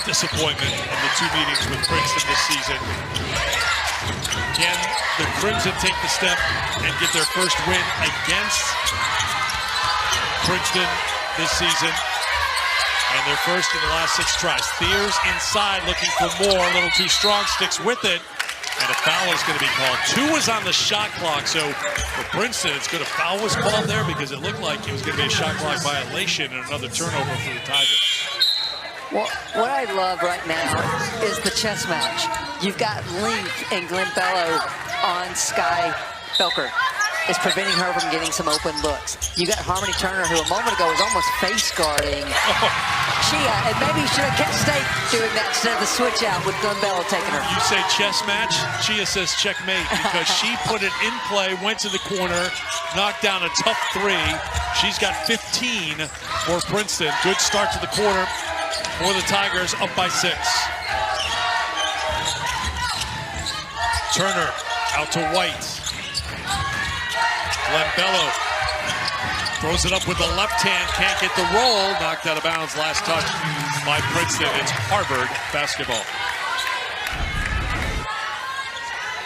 disappointment of the 2 meetings with Princeton this season. Can the Crimson take the step and get their first win against Princeton this season? And their first in the last 6 tries. Fears inside, looking for more, a little too strong, sticks with it. And a foul is going to be called. 2 was on the shot clock, so for Princeton, it's good a foul was called there because it looked like it was going to be a shot clock violation and another turnover for the Tigers. Well, what I love right now is the chess match. You've got length and Glenn Bello on Sky Belker. Is preventing her from getting some open looks. You got Harmony Turner, who a moment ago was almost face guarding Chia, and maybe he should have kept State doing that instead of the switch out with Glenn Bello taking her. You say chess match, Chia says checkmate because she put it in play, went to the corner, knocked down a tough 3. She's got 15 for Princeton. Good start to the quarter for the Tigers, up by 6. Turner out to White. Glenn Bello throws it up with the left hand, can't get the roll, knocked out of bounds, last touch by Princeton. It's Harvard basketball.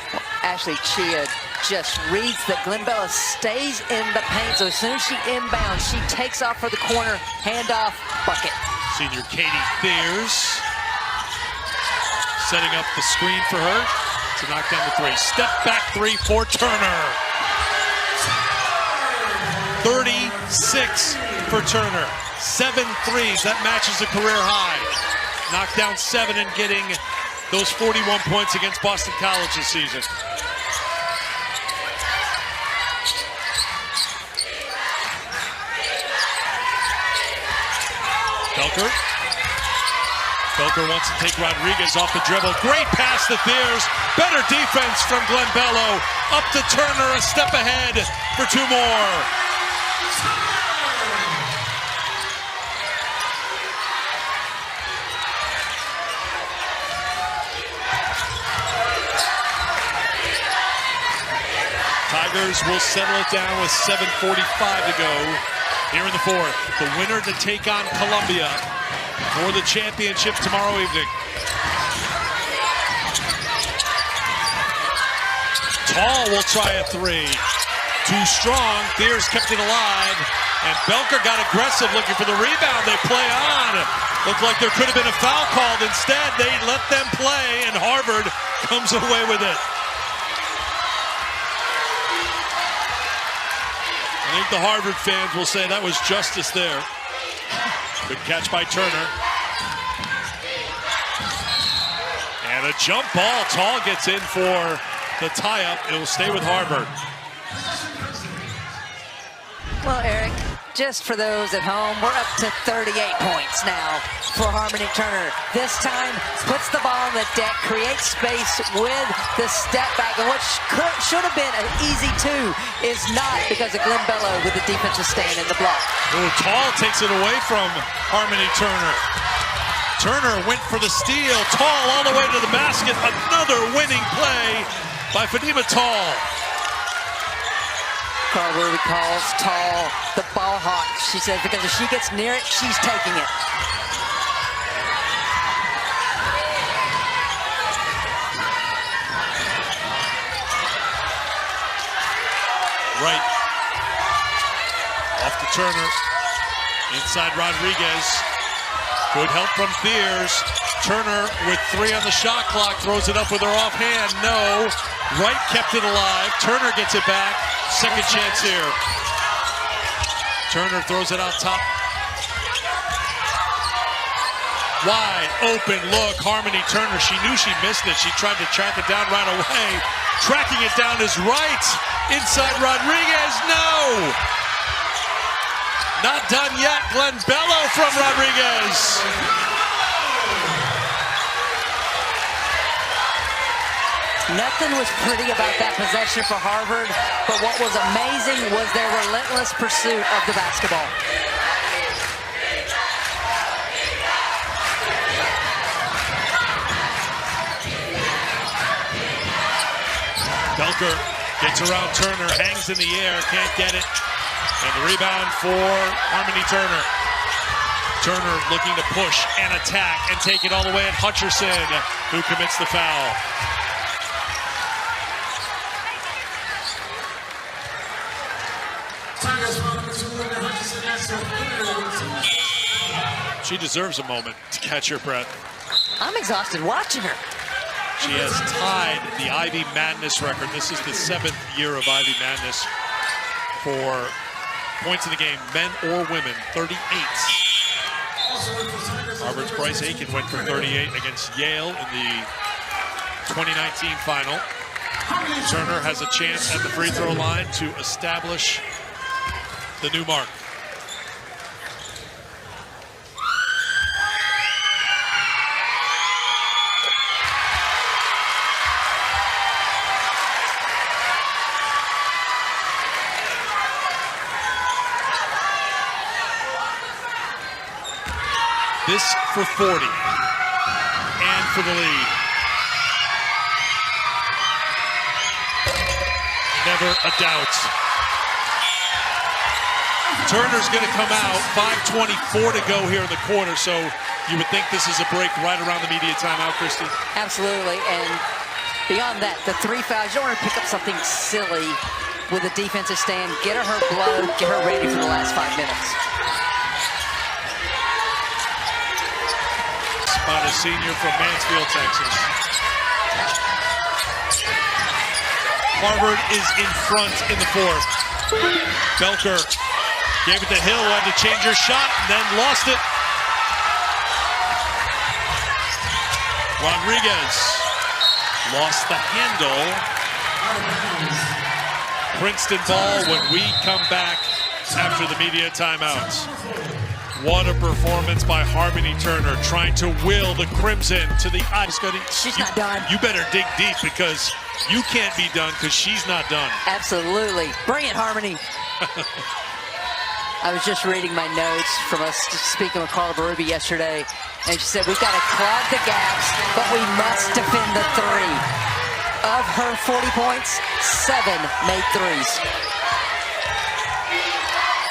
Well, Ashley Chia just reads that Glenn Bello stays in the paint, so as soon as she inbounds, she takes off for the corner, handoff, bucket. Senior Katie Fears setting up the screen for her to knock down the 3. Step back 3 for Turner. 36 for Turner. 7 threes. That matches a career high. Knocked down 7 and getting those 41 points against Boston College this season. Belker. Belker wants to take Rodriguez off the dribble. Great pass to Fears. Better defense from Glenn Bello. Up to Turner, a step ahead for 2 more. Tigers will settle it down with 7:45 to go here in the fourth. The winner to take on Columbia for the championship tomorrow evening. Tall will try a 3. Too strong. Fears kept it alive. And Belker got aggressive looking for the rebound. They play on. Looked like there could have been a foul called. Instead, they let them play, and Harvard comes away with it. I think the Harvard fans will say that was justice there. Good catch by Turner. And a jump ball. Tall gets in for the tie-up. It will stay with Harvard. Well, Eric, just for those at home, we're up to 38 points now for Harmony Turner. This time, puts the ball on the deck, creates space with the step back, and what should have been an easy two is not because of Glenn Bello with the defensive stand in the block. Ooh, Tall takes it away from Harmony Turner. Turner went for the steal. Tall all the way to the basket. Another winning play by Fatima Tall. Carl Ruby calls Tall the ball hawk. She says because if she gets near it, she's taking it. Right. Off to Turner. Inside Rodriguez. Good help from Fears. Turner with 3 on the shot clock. Throws it up with her offhand. No. Wright kept it alive. Turner gets it back. Second chance here. Turner throws it out top. Wide open look. Harmony Turner. She knew she missed it. She tried to track it down right away. Tracking it down is Wright. Inside Rodriguez. No. Not done yet. Glenn Bello from Rodriguez. Nothing was pretty about that possession for Harvard, but what was amazing was their relentless pursuit of the basketball. Belker gets around Turner, hangs in the air, can't get it. And the rebound for Harmony Turner. Turner looking to push and attack and take it all the way at Hutcherson, who commits the foul. She deserves a moment to catch her breath. I'm exhausted watching her. She has tied the Ivy Madness record. This is the 7th year of Ivy Madness for points in the game, men or women, 38. Harvard's Bryce Aiken went for 38 against Yale in the 2019 final. Turner has a chance at the free throw line to establish the new mark. This for 40 and for the lead. Never a doubt. Turner's going to come out. 5:24 to go here in the quarter, so you would think this is a break right around the media timeout, Christy. Absolutely, and beyond that, the 3 fouls, you don't want to pick up something silly with a defensive stand. Get her blow, get her ready for the last 5 minutes. By a senior from Mansfield, Texas. Harvard is in front in the 4th. Belker gave it to Hill, had to change her shot, then lost it. Rodriguez lost the handle. Princeton ball when we come back after the media timeouts. What a performance by Harmony Turner, trying to will the Crimson to the ice. She's not done. You better dig deep because you can't be done because she's not done. Absolutely. Bring it, Harmony. I was just reading my notes from us speaking with Carla Berube yesterday, and she said, we've got to clog the gaps, but we must defend the 3. Of her 40 points, 7 made threes.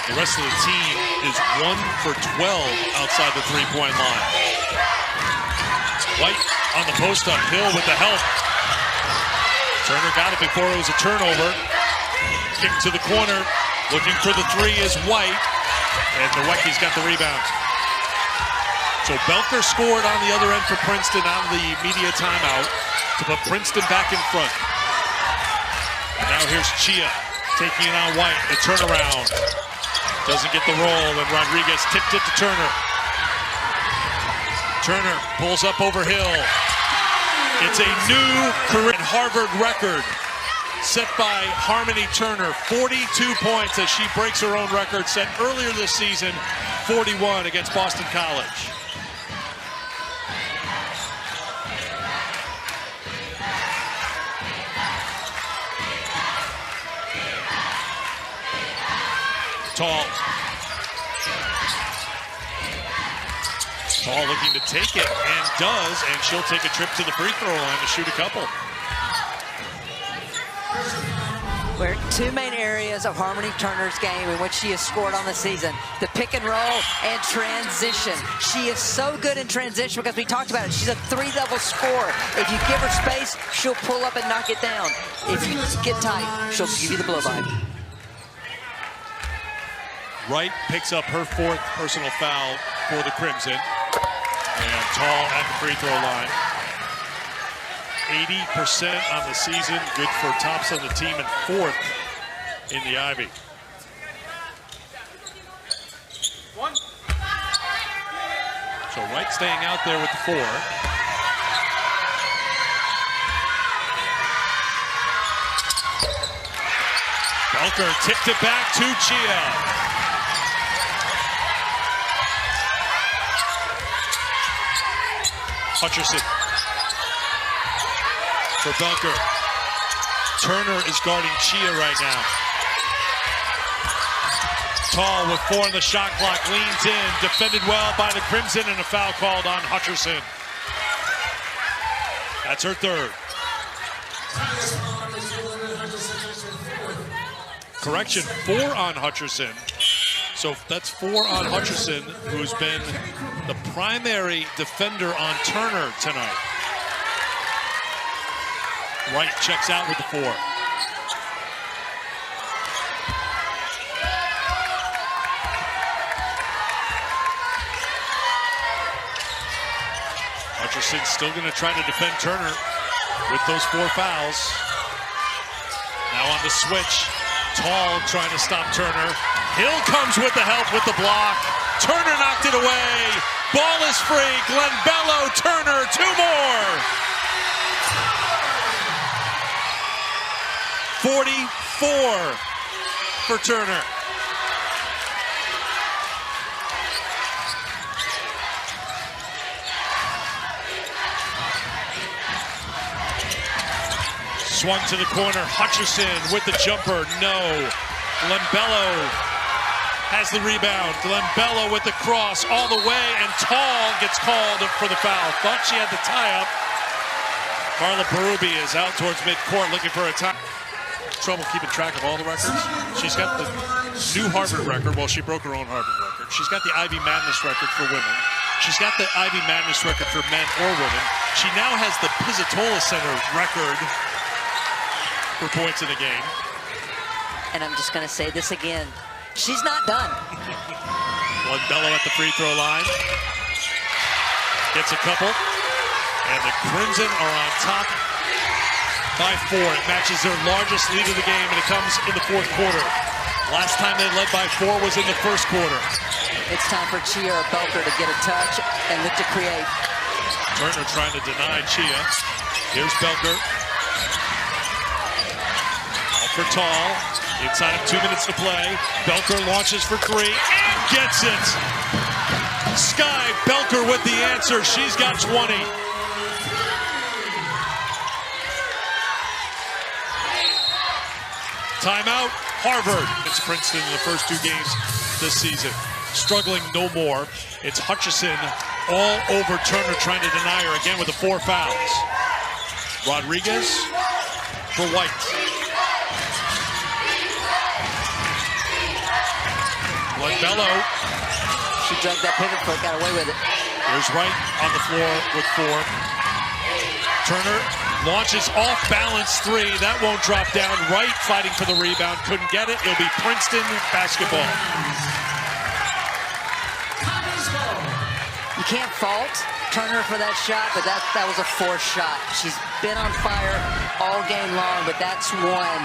The rest of the team is 1 for 12 outside the 3-point line. White on the post-up, Hill with the help. Turner got it before it was a turnover. Kick to the corner, looking for the 3 is White, and Nowacki's got the rebound. So Belker scored on the other end for Princeton on the media timeout to put Princeton back in front. And now here's Chia taking it on White, the turnaround. Doesn't get the roll, and Rodriguez tipped it to Turner. Turner pulls up over Hill. It's a new career Harvard record set by Harmony Turner. 42 points as she breaks her own record set earlier this season, 41 against Boston College. Tall looking to take it, and does, and she'll take a trip to the free throw line to shoot a couple. We're two main areas of Harmony Turner's game in which she has scored on the season: the pick and roll and transition. She is so good in transition because we talked about it. She's a three-level scorer. If you give her space, she'll pull up and knock it down. If you get tight, she'll give you the blow-by. Wright picks up her fourth personal foul for the Crimson. And Tall at the free throw line. 80% on the season, good for tops on the team and fourth in the Ivy. So Wright staying out there with the four. Belker tipped it back to Chia. Hutcherson for Belker. Turner is guarding Chia right now. Tall with 4 on the shot clock, leans in, defended well by the Crimson, and a foul called on Hutcherson. That's her third. Correction, 4 on Hutcherson. So that's 4 on Hutcherson, who's been the primary defender on Turner tonight. Wright checks out with the 4. Hutcherson still going to try to defend Turner with those 4 fouls. Now on the switch, Tall trying to stop Turner. Hill comes with the help with the block. Turner knocked it away. Ball is free. Glenn Bello, Turner, 2 more. 44 for Turner. Swung to the corner. Hutcherson with the jumper. No. Glenn Bello has the rebound. Glenn Bello with the cross all the way, and Tall gets called for the foul. Thought she had the tie-up. Carla Berube is out towards midcourt looking for a tie. Trouble keeping track of all the records. She's got the new Harvard record. Well, she broke her own Harvard record. She's got the Ivy Madness record for women. She's got the Ivy Madness record for men or women. She now has the Pizzatola Center record for points in a game. And I'm just going to say this again. She's not done. Glenn Bello at the free throw line. Gets a couple. And the Crimson are on top by 4. It matches their largest lead of the game, and it comes in the 4th quarter. Last time they led by 4 was in the 1st quarter. It's time for Chia or Belker to get a touch and look to create. Turner trying to deny Chia. Here's Belker. For Tall, inside of 2 minutes to play. Belker launches for 3 and gets it. Sky Belker with the answer. She's got 20. Timeout, Harvard. It's Princeton in the first 2 games this season. Struggling no more. It's Hutcherson all over Turner trying to deny her again with the 4 fouls. Rodriguez for White. Glenn Bello. She dragged that pivot foot, got away with it. Here's Wright on the floor with 4. Turner launches off balance 3. That won't drop down. Wright fighting for the rebound. Couldn't get it. It'll be Princeton basketball. You can't fault Turner for that shot, but that was a forced shot. She's been on fire all game long, but that's one.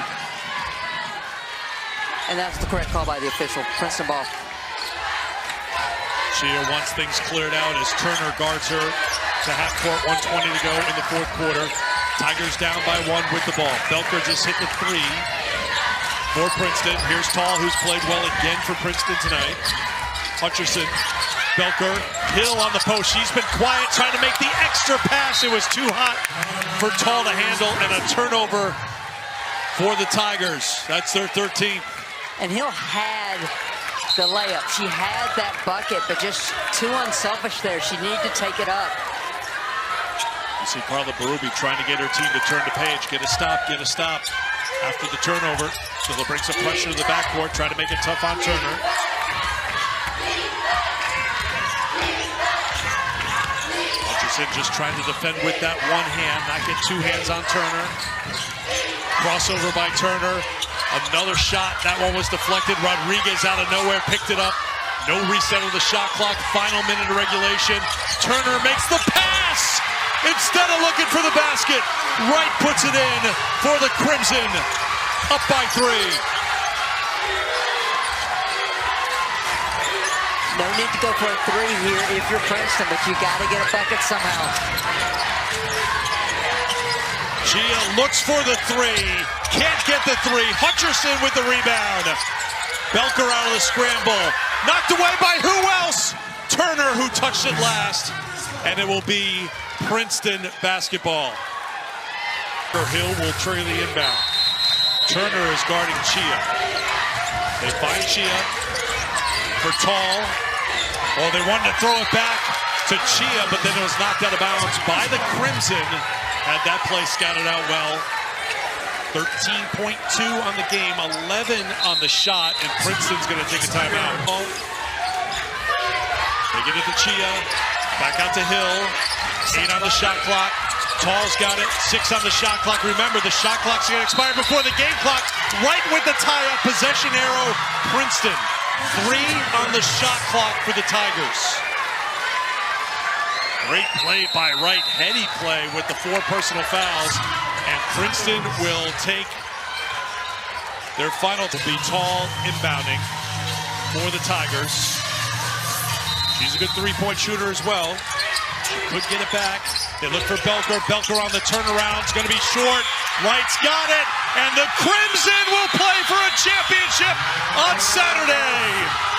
And that's the correct call by the official. Princeton ball. Chia wants things cleared out as Turner guards her to half court, 1:20 to go in the fourth quarter. Tigers down by 1 with the ball. Belker just hit the 3 for Princeton. Here's Tall, who's played well again for Princeton tonight. Hutcherson, Belker, Hill on the post. She's been quiet, trying to make the extra pass. It was too hot for Tall to handle, and a turnover for the Tigers. That's their 13th. And Hill had the layup. She had that bucket, but just too unselfish there. She needed to take it up. You see Carla Berube trying to get her team to turn the page. Get a stop after the turnover. So they'll bring some pressure to the backcourt, try to make it tough on Turner. Hutcherson just trying to defend with that one hand, not get two hands on Turner. Crossover by Turner. Another shot. That one was deflected. Rodriguez out of nowhere picked it up. No reset of the shot clock. Final minute of regulation. Turner makes the pass instead of looking for the basket. Wright puts it in for the Crimson. Up by 3. No need to go for a 3 here if you're Princeton, but you got to get a bucket somehow. Gia looks for the 3. Can't get the 3. Hutcherson with the rebound. Belker out of the scramble. Knocked away by who else? Turner, who touched it last. And it will be Princeton basketball. Hill will trigger the inbound. Turner is guarding Chia. They find Chia for Tall. Oh, they wanted to throw it back to Chia, but then it was knocked out of bounds by the Crimson. Had that play scouted out well. 13.2 on the game, 11 on the shot, and Princeton's going to take a timeout. They get it to Chia, back out to Hill. 8 on the shot clock. Tall's got it, 6 on the shot clock. Remember, the shot clock's going to expire before the game clock. Right with the tie-up, possession arrow, Princeton. 3 on the shot clock for the Tigers. Great play by Wright, heady play with the 4 personal fouls. And Princeton will take their final to be Tall inbounding for the Tigers. She's a good 3-point shooter as well. She could get it back. They look for Belker. Belker on the turnaround. It's going to be short. Wright's got it. And the Crimson will play for a championship on Saturday.